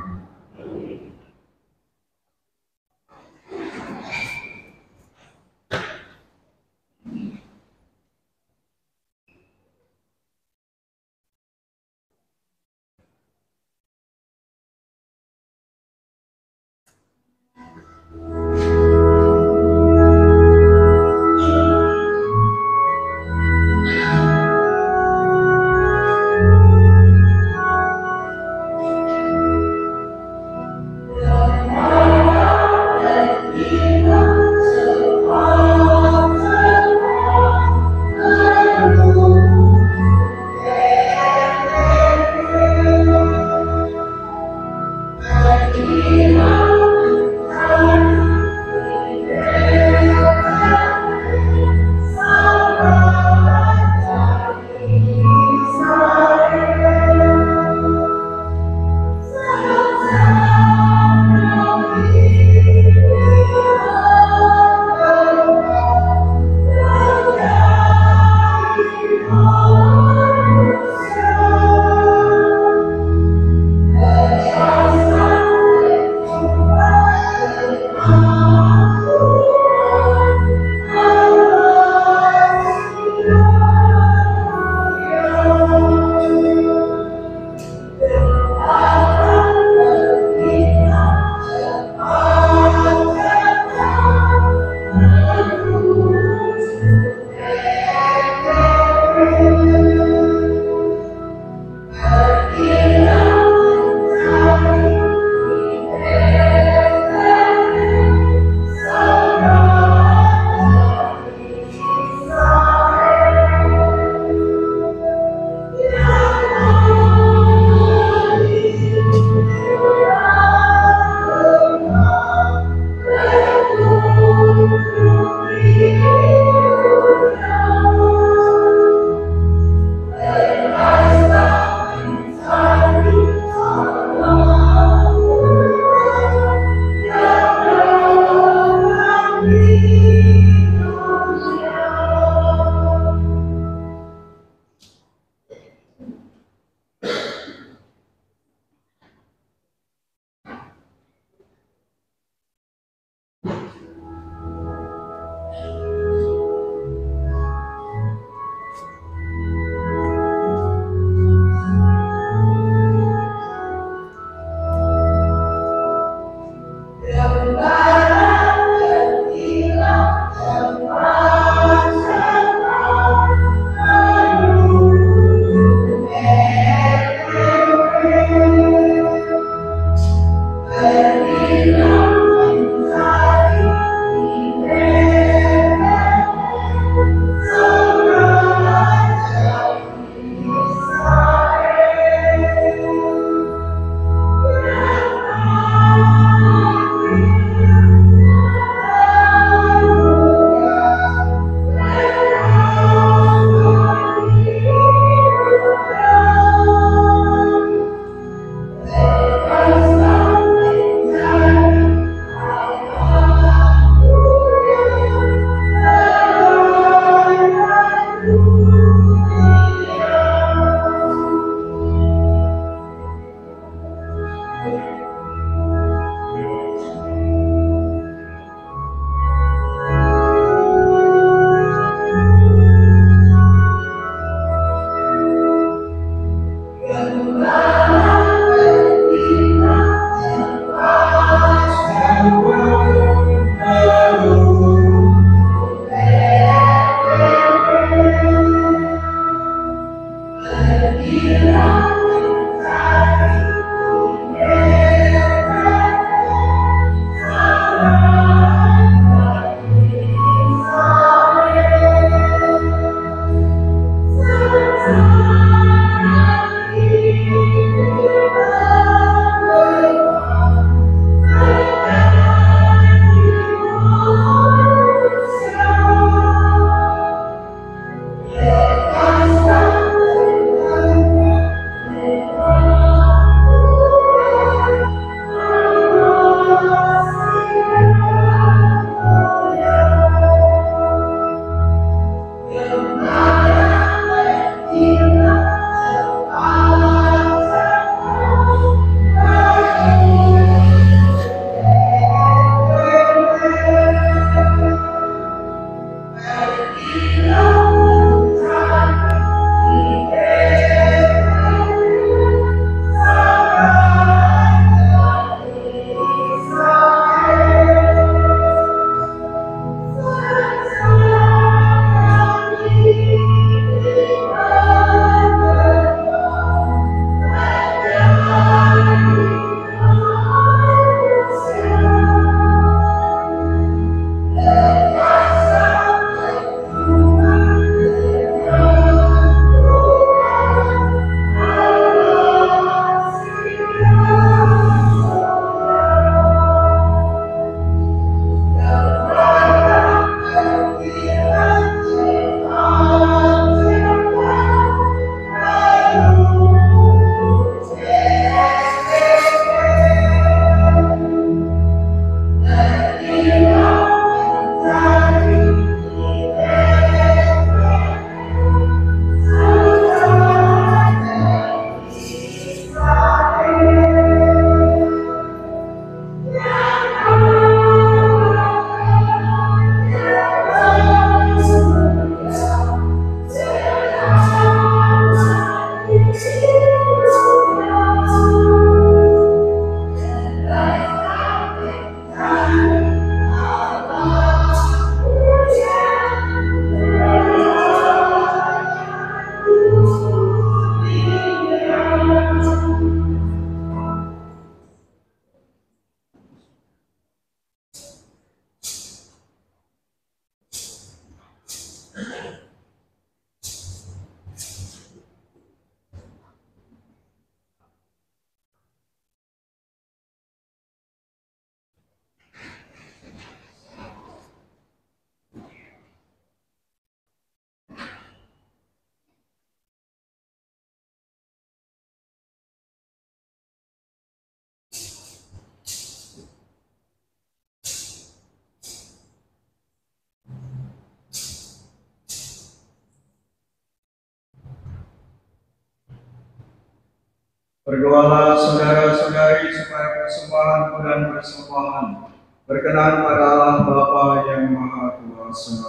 Berdoalah saudara-saudari supaya persembahanku dan persembahan berkenan pada Allah Bapa yang Maha Kuasa.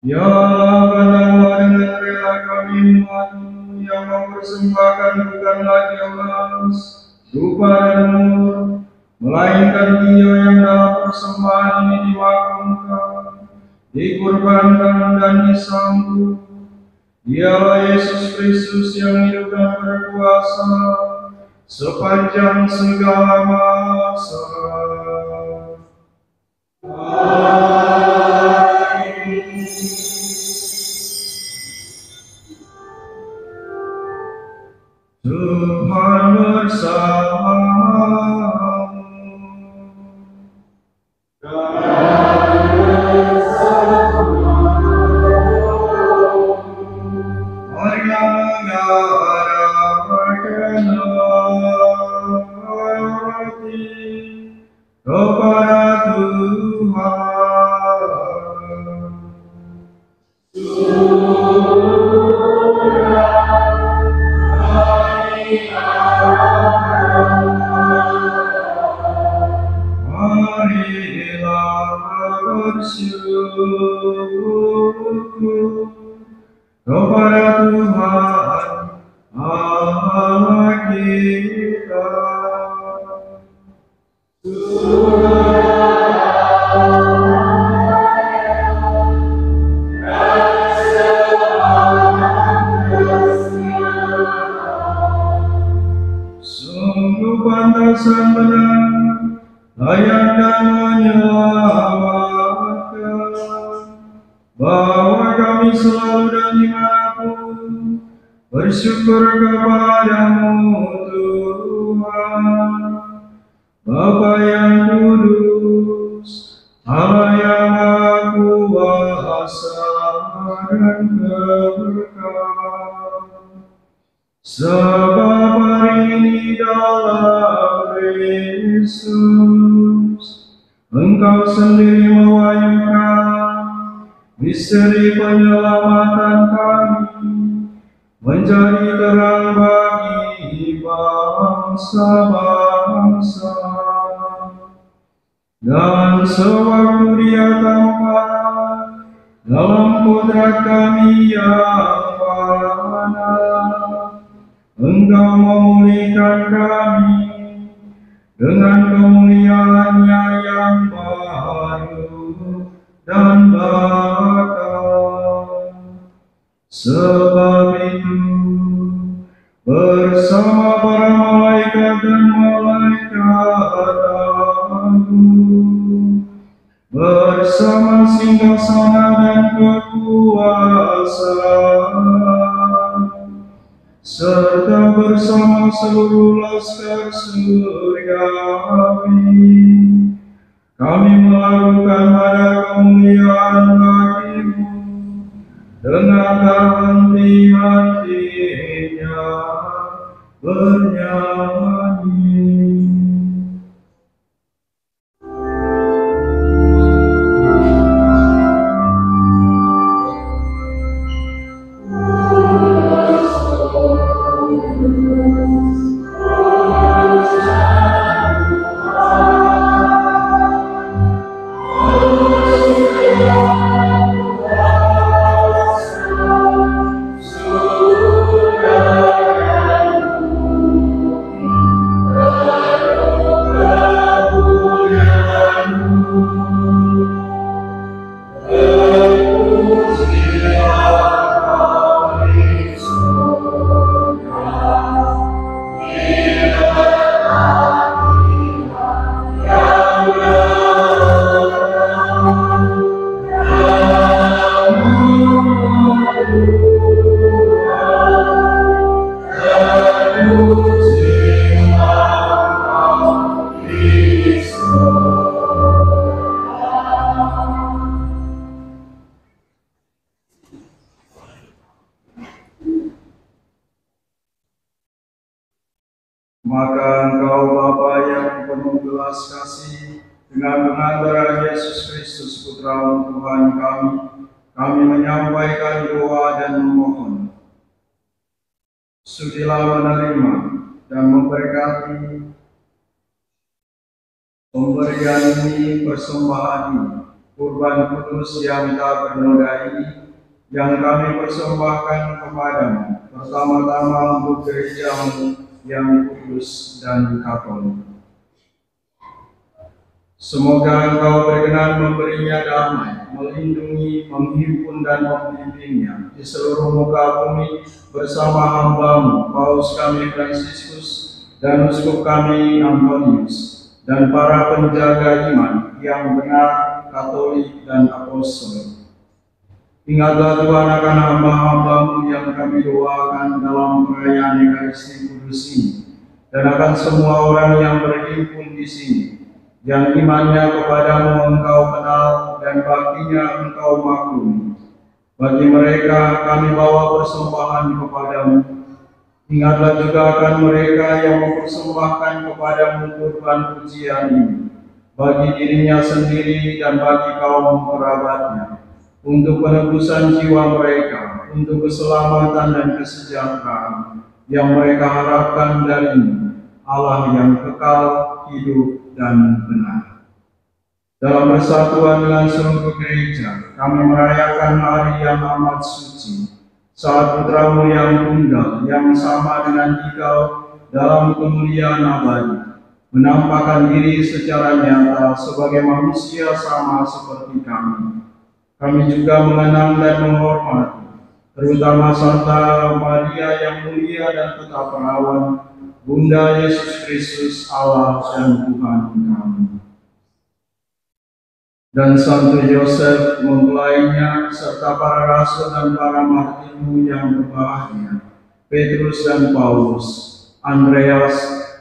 Ya Allah, dengan rela kami umat-Mu yang mempersembahkan bukan lagi emas, rupa dan nur, melainkan Dia yang dalam persembahan ini dimakamkan, dikurbankan dan disambut. Dialah Yesus Kristus yang hidup dan berkuasa sepanjang segala masa. Tuhan bersamamu. Marilah mengarahkan hati kepada Tuhan. Marilah bersyukur kepada Tuhan Allah kita. Sungguh pantasan benar, layak dan menyelamatkan, bahwa kami selalu dan dimanapun bersyukur kepadamu Tuhan, Bapa yang kudus, Allah yang Maha Kuasa dan keberkahan. Sebab hari ini dalam Kristus Engkau sendiri mewahyukan misteri penyelamatan kami, menjadi terang bagi bangsa-bangsa. Dan sewaktu Dia tampak dalam kodrat kami yang fana, Engkau memulihkan kami dengan kemuliaan-Nya yang baru dan bakal. Sebab itu, bersama para malaikat dan malaikat agung, bersama singgasana dan kekuasaan, serta bersama seluruh laskar surgawi, kami melakukan pada kemuliaan bagi-Mu dengan tak henti-hentinya bernyanyi. Maka Engkau Bapa yang penuh belas kasih, dengan pengantara Yesus Kristus Putra Tuhan kami menyampaikan doa dan memohon. Sudilah menerima dan memberkati pemberian ini, persembahan ini, kurban kudus yang tak bernoda ini, yang kami persembahkan kepadamu, pertama-tama untuk gerejamu yang kudus dan katolik. Semoga Engkau berkenan memberinya damai, melindungi, menghimpun dan membimbingnya di seluruh muka bumi bersama hamba-Mu, Paus kami Fransiskus dan Uskup kami Antonius, dan para penjaga iman yang benar, katolik dan apostol. Ingatlah Tuhan akan hamba-hamba-Mu yang kami doakan dalam perayaan Ekaristi Kudus ini, dan akan semua orang yang berhimpun di sini, yang imannya kepadamu Engkau kenal dan baktinya Engkau maklumi. Bagi mereka kami bawa persembahan kepadamu. Ingatlah juga akan mereka yang mempersembahkan kepadamu kurban pujian ini, bagi dirinya sendiri dan bagi kaum kerabatnya, untuk penebusan jiwa mereka, untuk keselamatan dan kesejahteraan yang mereka harapkan darimu, Allah yang kekal, hidup, dan benar. Dalam persatuan dengan seluruh gereja, kami merayakan hari yang amat suci, saat putramu yang tunggal, yang sama dengan Dikau dalam kemuliaan abadi, menampakkan diri secara nyata sebagai manusia sama seperti kami. Kami juga mengenang dan menghormati, terutama Santa Maria yang mulia dan tetap perawan, Bunda Yesus Kristus, Allah dan Tuhan kami. Dan Santo Yosef mempelainya, serta para rasul dan para martirmu yang berbahagia, Petrus dan Paulus, Andreas,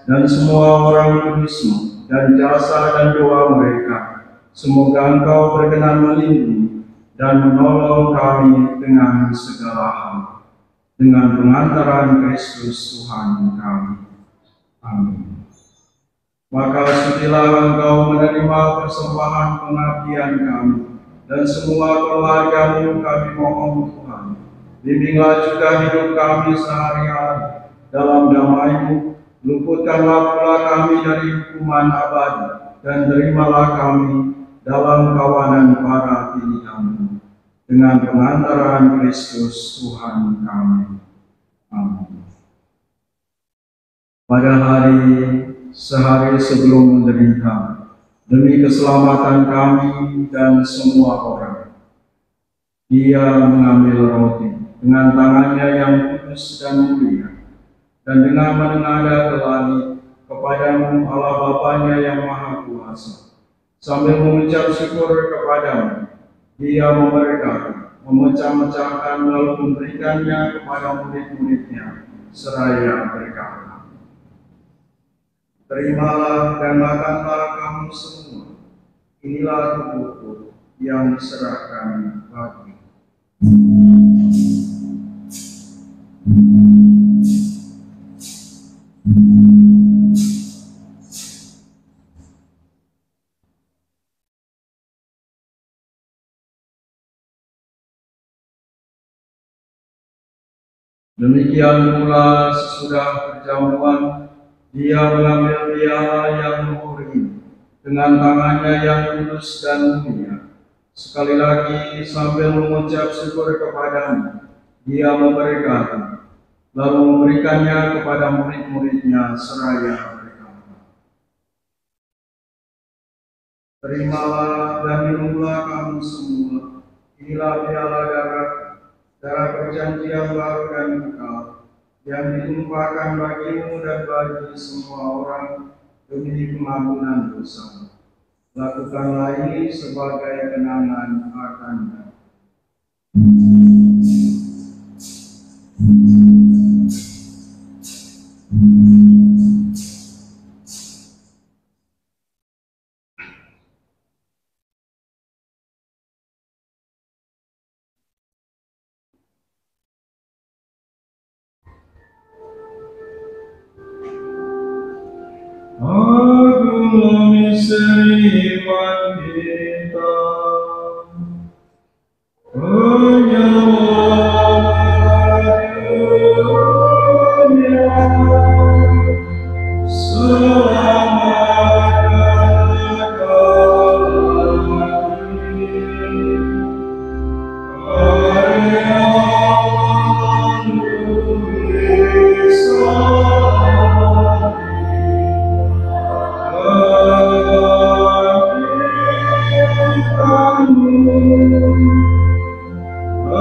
dan semua orang kudusmu, dan jasa dan doa mereka. Semoga Engkau berkenan melindungi dan menolong kami dengan segala hal, dengan pengantaran Kristus Tuhan kami. Amin. Maka sudilah Engkau menerima persembahan pengabdian kami, dan semua keluarga-Mu kami mohon Tuhan. Bimbinglah juga hidup kami sehari-hari dalam damai-Mu, luputkanlah pula kami dari hukuman abadi, dan terimalah kami dalam kawanan para pilihan-Mu, dengan pengantaran Kristus Tuhan kami. Amin. Pada sehari sebelum menderita, demi keselamatan kami dan semua orang, Dia mengambil roti dengan tangannya yang kudus dan mulia, dan dengan menengadah ke langit kepadamu Allah Bapanya yang Maha Kuasa, sambil mengucap syukur kepadamu, Dia memberkati, memecah-mecahkan lalu memberikannya kepada murid-muridnya, seraya berkata, "Terimalah dan makanlah kamu semua. Inilah tubuhku yang diserahkan bagi." Demikian pula sesudah perjamuan, Dia mengambil piala yang luhur ini dengan tangannya yang kudus dan mulia. Sekali lagi sambil mengucap syukur kepadamu, Dia memberkati, lalu memberikannya kepada murid-muridnya seraya berkata, "Terimalah dan minumlah kamu semua. Inilah piala darah perjanjian baru dan kekal, yang ditumpahkan bagimu dan bagi semua orang demi pengampunan dosa. Lakukanlah ini sebagai kenangan akannya." misteri iman kita. Penyelamat dunia, selamatkanlah kami.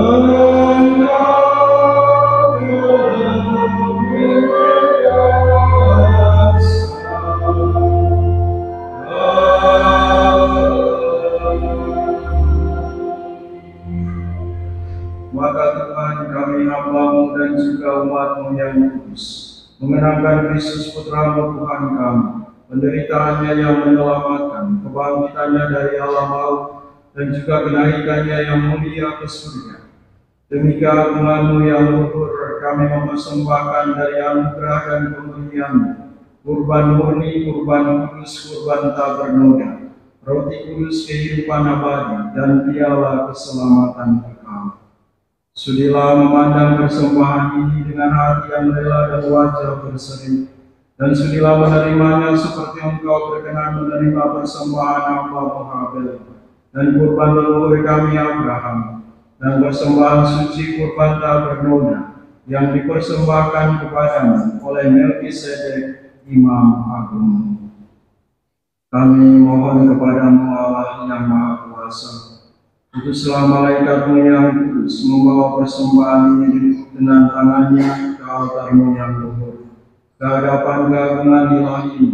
Karyawan Maka Tuhan, kami hamba-Mu dan juga umat-Mu yang kudus, mengenangkan Kristus Putra-Mu Tuhan kami, penderitaannya yang menyelamatkan, kebangkitannya dari alam maut, dan juga kenaikannya yang mulia ke surga. Demi keagungan-Mu yang luhur, kami mempersembahkan dari anugerah dan pemberian-Mu, kurban murni, kurban kudus, kurban tak bernoda, roti kudus kehidupan abadi, dan piala keselamatan kekal. Sudilah memandang persembahan ini dengan hati yang rela dan wajah berseri, dan sudilah menerimanya seperti Engkau berkenan menerima persembahan hamba-Mu Habel, dan kurban leluhur kami Abraham, dan persembahan suci kurban tak bernoda yang dipersembahkan kepadamu oleh Melkisedek Imam Agung. Kami mohon kepadamu Allah yang Maha Kuasa, utuslah malaikat-Mu yang kudus membawa persembahan ini dengan tangannya ke altar-Mu yang luhur, ke hadapan keagungan ilahi,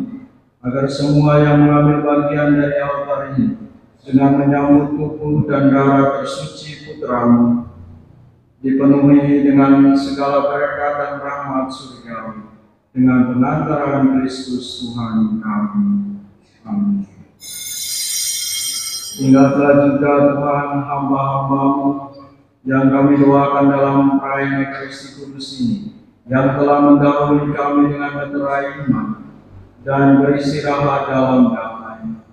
agar semua yang mengambil bagian dari altar ini dengan menyambut tubuh dan darah tersuci Putra-Mu dipenuhi dengan segala berkat dan rahmat surgawi dengan pengantaran Kristus Tuhan kami. Amin. Ingatlah juga Tuhan hamba-hamba-Mu yang kami doakan dalam perayaan Ekaristi Kudus ini, yang telah mendahului kami dengan meterai iman dan beristirahat dalam damai.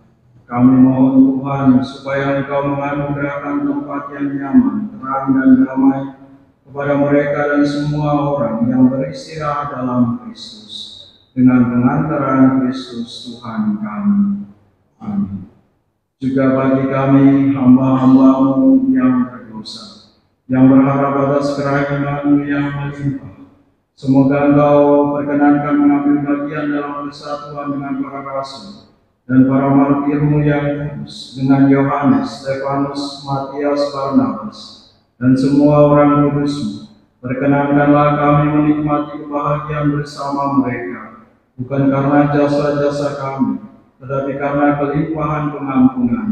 Kami mohon Tuhan supaya Engkau menganugerahkan tempat yang nyaman, terang dan damai kepada mereka dan semua orang yang beristirahat dalam Kristus, dengan pengantaran Kristus Tuhan kami. Amin. Juga bagi kami hamba-hamba-Mu yang berdosa, yang berharap atas kerahiman-Mu yang melimpah, semoga Engkau perkenankan mengambil bagian dalam persatuan dengan para rasul dan para martir-Mu yang kudus, dengan Yohanes, Stefanus, Matias, Barnabas, dan semua orang kudus-Mu. Perkenankanlah kami menikmati kebahagiaan bersama mereka, bukan karena jasa-jasa kami, tetapi karena kelimpahan pengampunan,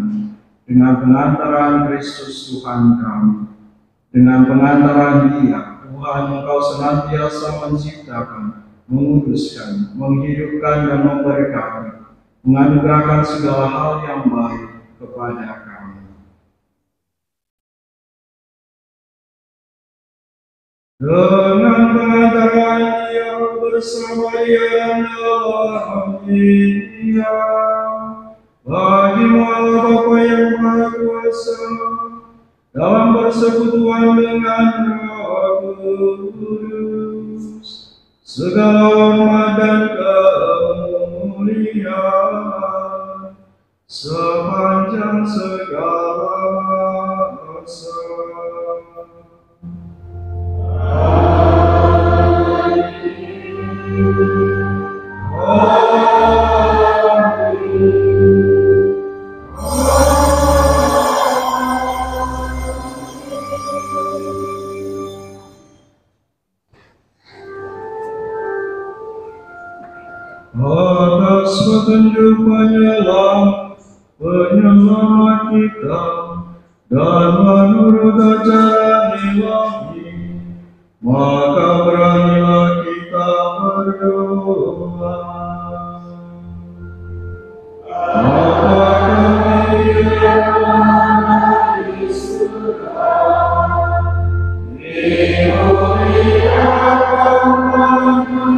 dengan pengantaran Kristus Tuhan kami. Dengan pengantaran Dia, Tuhan Engkau senantiasa menciptakan, menguduskan, menghidupkan, dan memberkati, menganugerahkan segala hal yang baik kepada kami. Dengan pengantaran Dia bersama Dia dan dalam Dia, bagi Allah Bapa yang Maha Kuasa, dalam persekutuan dengan Roh Kudus, segala hormat dan kemuliaan sepanjang segala masa. Atas petunjuk penyelamat kita dan menurut ajaran ilahi, maka beranilah kita berdoa. Bapa kami yang ada di surga, dimuliakanlah namamu.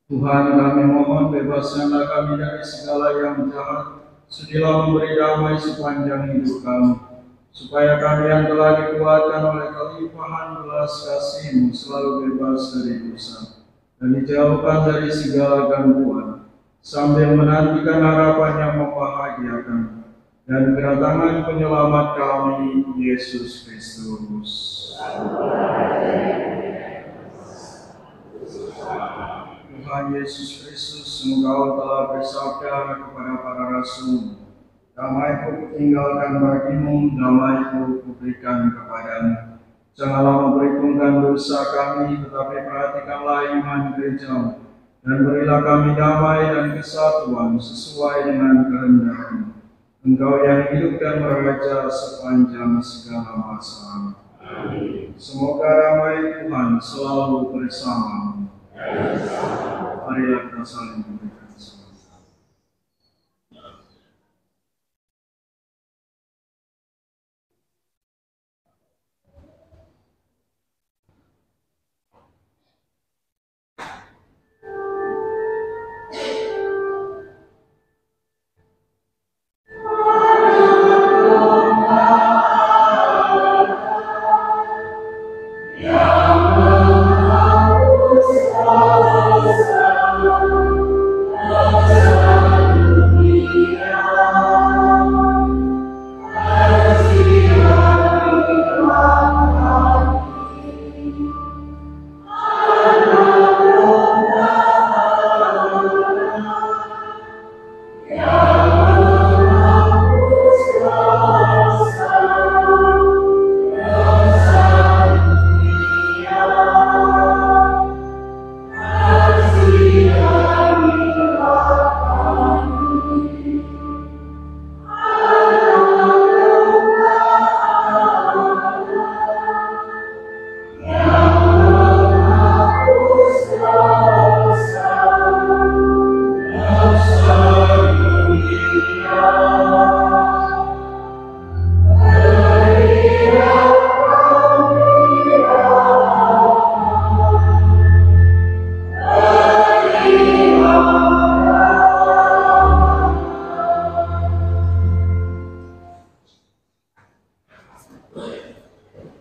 Tuhan, kami mohon bebaskanlah kami dari segala yang jahat, sudilah memberi damai sepanjang hidup kami, supaya kami yang telah dikuatkan oleh kelimpahan belas kasih-Mu selalu bebas dari dosa dan dijauhkan dari segala gangguan, sambil menantikan harapan yang membahagiakan dan kedatangan penyelamat kami, Yesus Kristus. Tuhan Yesus Kristus, Engkau telah bersabda kepada para rasul, damai-Ku tinggalkan bagimu, damai-Ku kuberikan kepadamu. Janganlah memperhitungkan dosa kami, tetapi perhatikanlah iman gereja-Mu, dan berilah kami damai dan kesatuan sesuai dengan kehendak-Mu. Engkau yang hidup dan beraja sepanjang segala masa. Semoga damai Tuhan selalu bersamamu. Marilah kita saling memberikan salam.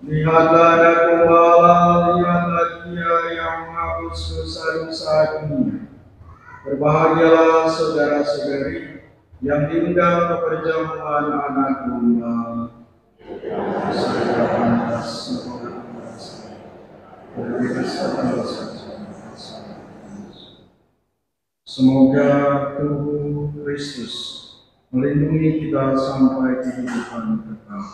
Lihatlah ada gembala, lihatlah Dia yang menghapus dosa-dosa dunia. Berbahagialah saudara-saudari yang diundang ke perjamuan anak domba. Saya pantas semoga tubuh Kristus melindungi kita sampai kehidupan kekal.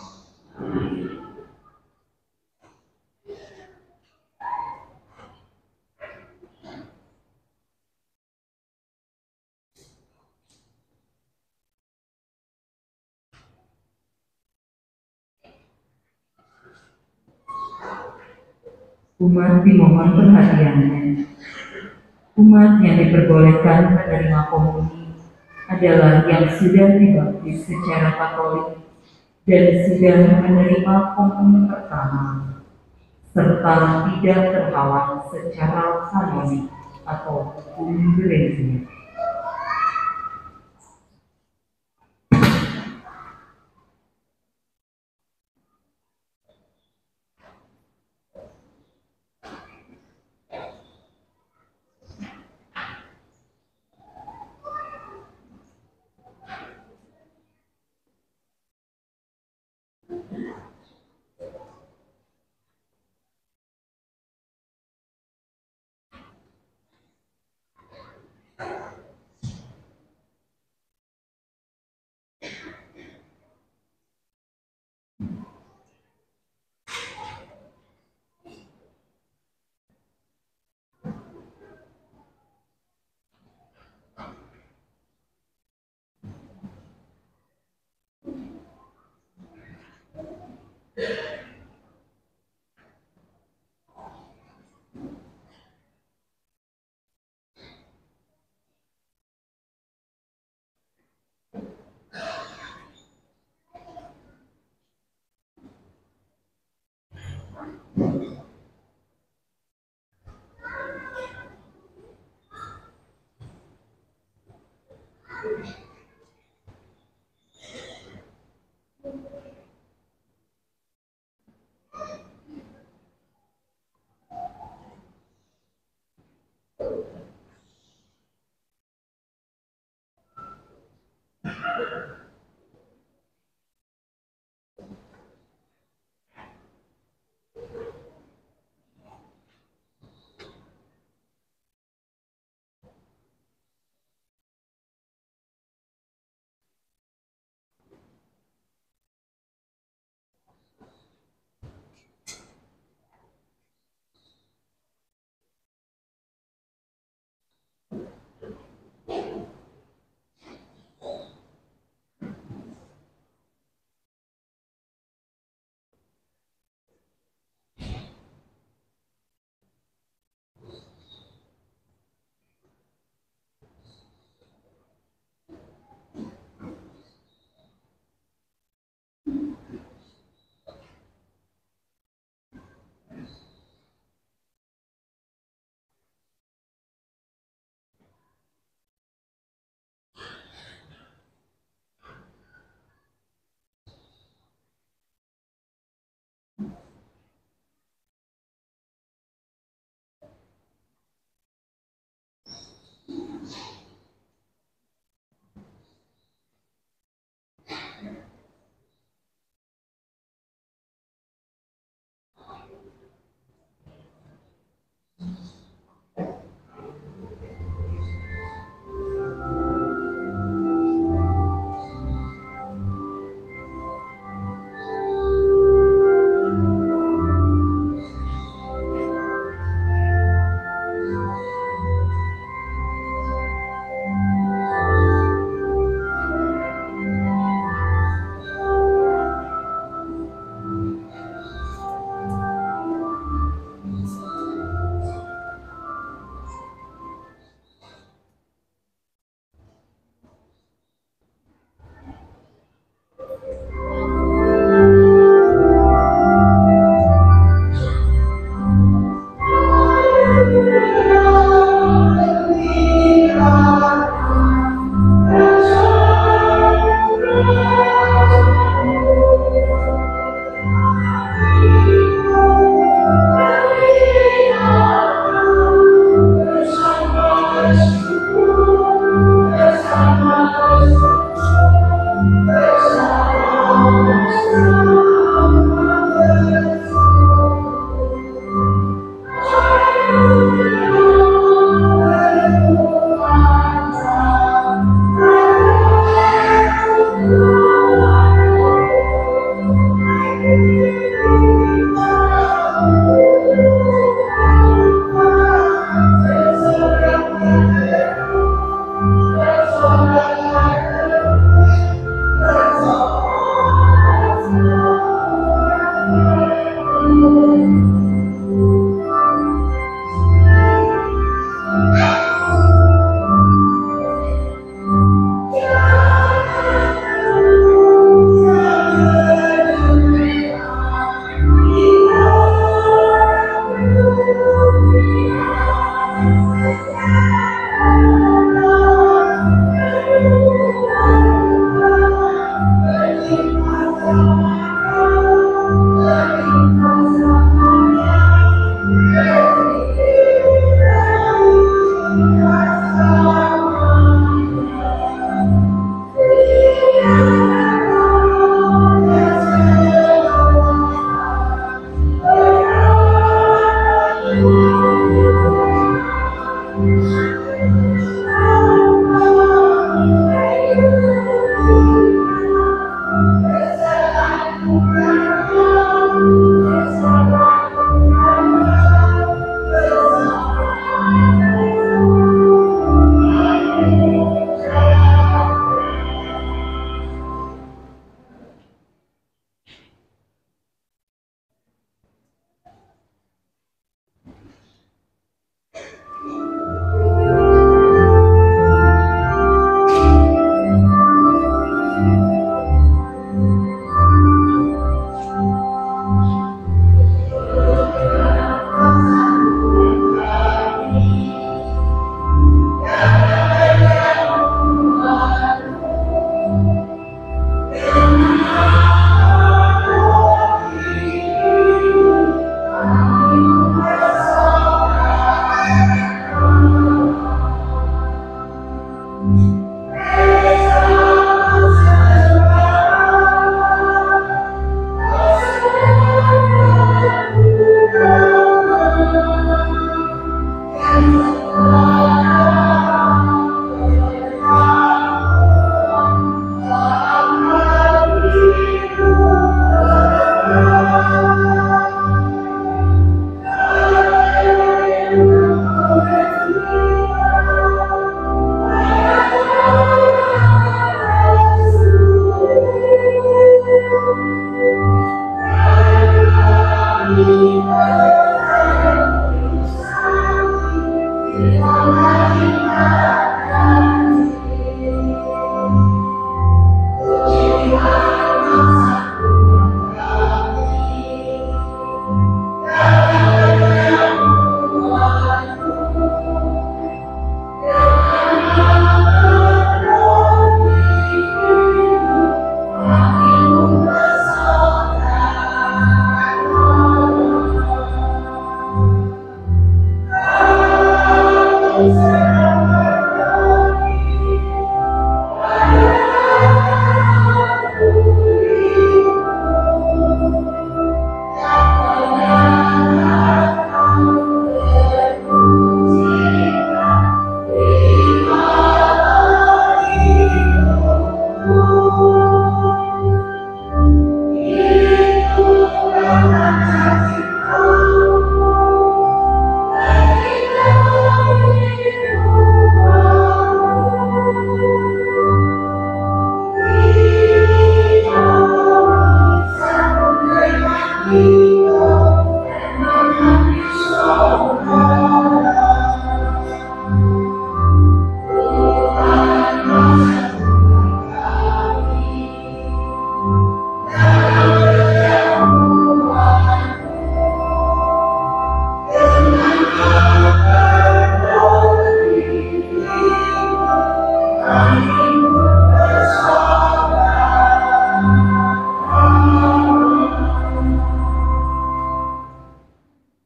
Umat dimohon perhatiannya. Umat yang diperbolehkan menerima komuni adalah yang sudah dibaptis secara Katolik dan sudah menerima komuni pertama, serta tidak terhalang secara kanonik atau hukum gereja.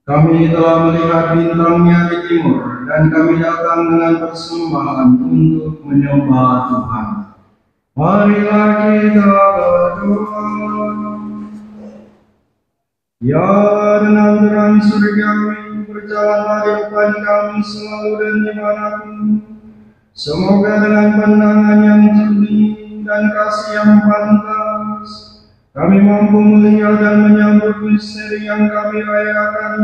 Kami telah melihat bintangnya di timur, dan kami datang dengan persembahan untuk menyembah Tuhan. Marilah kita berdoa. Ya dengan terang surgawi, berjalanlah di depan kami selalu dan dimanapun. Semoga dengan pandangan yang jernih dan kasih yang pantas, kami mampu melihat dan menyambut misteri yang kami rayakan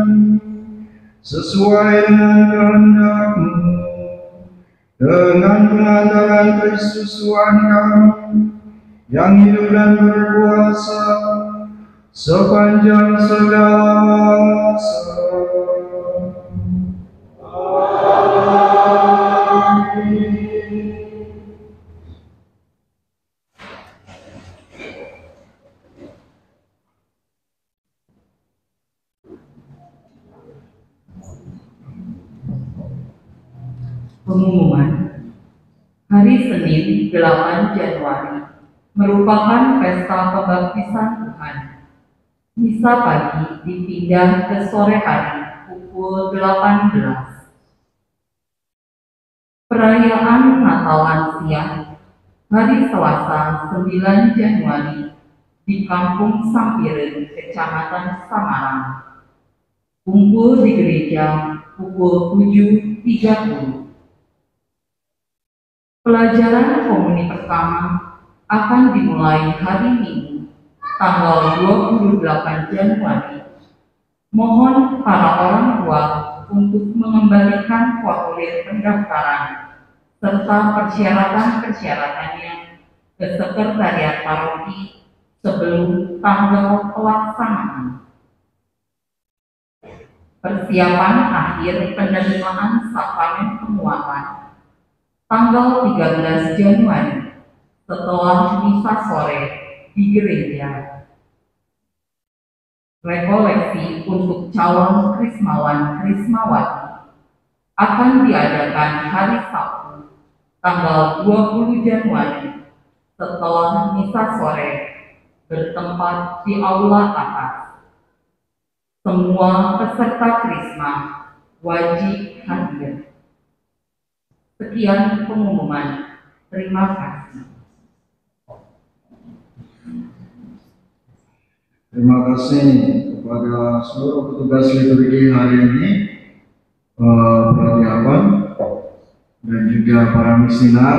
sesuai dengan kehendak-Mu. Dengan pengantaran Kristus Tuhan kami yang hidup dan berkuasa sepanjang segala masa. Amin. Pengumuman hari Senin 8 Januari merupakan pesta pembaptisan Tuhan. Misa pagi dipindah ke sore hari pukul 18. Perayaan Natal lansia hari Selasa 9 Januari di Kampung Sampiren, Kecamatan Samarang. Kumpul di gereja pukul 7.30. Pelajaran komuni pertama akan dimulai hari Minggu, tanggal 28 Januari. Mohon para orang tua untuk mengembalikan formulir pendaftaran serta persyaratan-persyaratannya ke Sekretariat Paroki sebelum tanggal pelaksanaan. Persiapan akhir penerimaan sakramen penguatan tanggal 13 Januari setelah misa sore di gereja. Rekoleksi untuk calon krismawan krismawati akan diadakan hari Sabtu tanggal 20 Januari setelah misa sore bertempat di aula atas. Semua peserta krisma wajib hadir. Sekian pengumuman. Terima kasih. Terima kasih kepada seluruh petugas liturgi hari ini, persiapan dan juga para misinar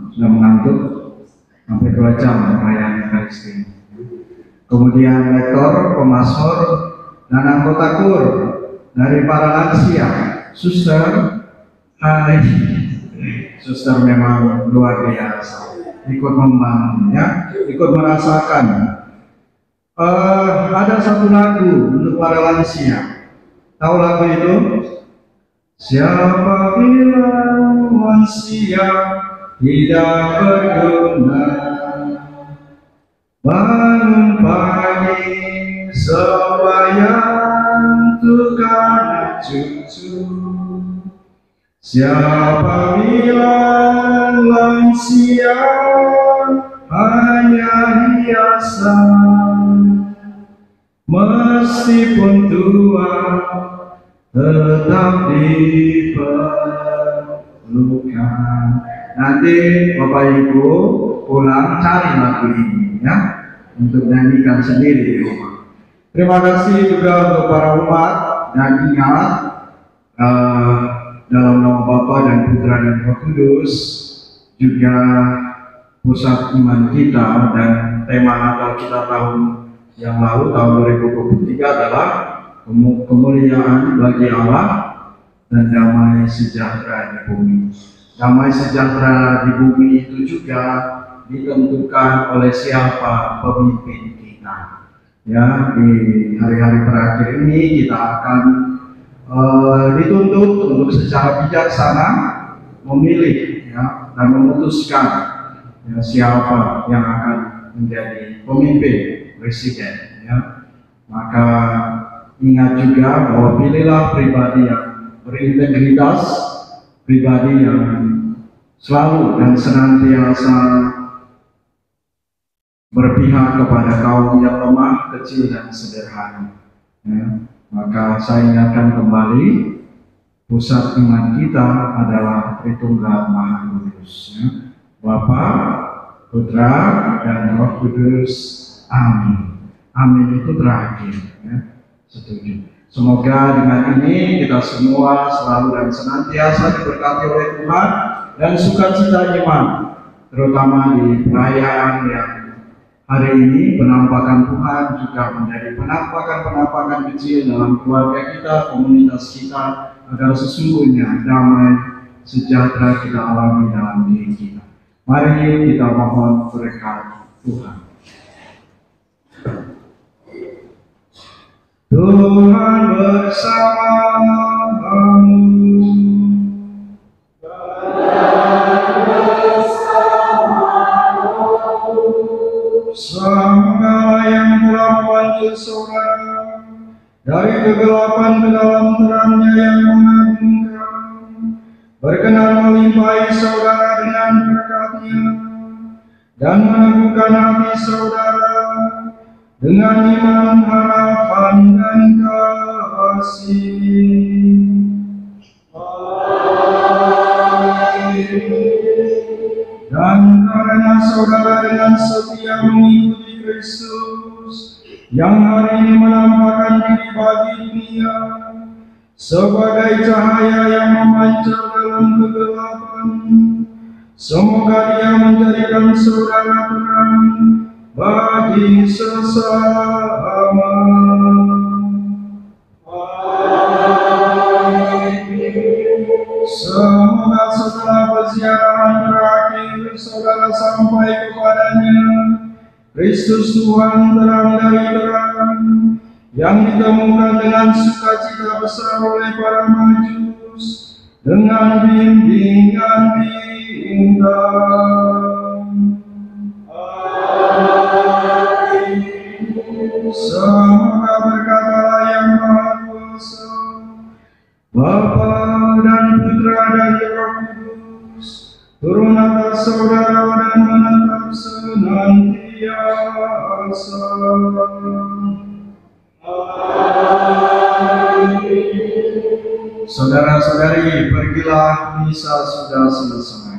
sudah mengantuk sampai 2 jam perayaan Ekaristi. Kemudian lektor, pemasmur, dan anggota kur dari para lansia, suster. Hai, suster memang luar biasa, ikut membangun ya, ikut merasakan Ada satu lagu untuk para lansia. Tahu lagu itu? Siapa bilang lansia tidak berguna? Bangun pagi sembahyang untuk anak cucu. Siapa bilang lansia hanya hiasan? Meskipun tua tetap diperlukan. Nanti Bapak Ibu pulang cari lagu ini ya, untuk nyanyikan sendiri di rumah. Terima kasih juga untuk para umat, dan ingat dalam nama Bapa dan Putra dan Roh Kudus, juga pusat iman kita dan tema Natal kita tahun yang lalu tahun 2023 adalah kemuliaan bagi Allah dan damai sejahtera di bumi. Damai sejahtera di bumi itu juga ditentukan oleh siapa pemimpin kita. Ya, di hari-hari terakhir ini kita akan dituntut untuk secara bijaksana memilih ya, dan memutuskan ya, siapa yang akan menjadi pemimpin presiden. Ya. Maka ingat juga bahwa pilihlah pribadi yang berintegritas, pribadi yang selalu dan senantiasa berpihak kepada kaum yang lemah, kecil dan sederhana. Ya. Maka saya ingatkan kembali, pusat iman kita adalah Tritunggal Maha Kudus. Ya. Bapa, Putra dan Roh Kudus. Amin. Amin itu terakhir. Ya. Setuju. Semoga dengan ini kita semua selalu dan senantiasa diberkati oleh Tuhan dan sukacita iman, terutama di perayaan yang hari ini penampakan Tuhan juga menjadi penampakan kecil dalam keluarga kita, komunitas kita, agar sesungguhnya damai sejahtera kita alami dalam diri kita. Mari kita mohon berkat Tuhan. Tuhan bersamamu. Semoga yang telah memanggil saudara dari kegelapan ke dalam terangnya yang mengagumkan, berkenan melimpahi saudara dengan berkatnya dan meneguhkan hati saudara dengan iman, harapan dan kasih. Dan karena saudara dengan setia mengikuti Kristus yang hari ini menampakkan diri bagi dunia sebagai cahaya yang memancar dalam kegelapan, semoga Dia menjadikan saudara terang bagi sesama. Semoga setelah perziarahan terakhir saudara sampai kepadanya Kristus Tuhan terang dari terang, yang ditemukan dengan sukacita besar oleh para Majus dengan bimbingan bintang. Semoga berkat Allah yang Maha Kuasa, Bapa dan Putra dan Roh Kudus, turun atas saudara dan menetap senantiasa. Saudara-saudari, pergilah, misa sudah selesai.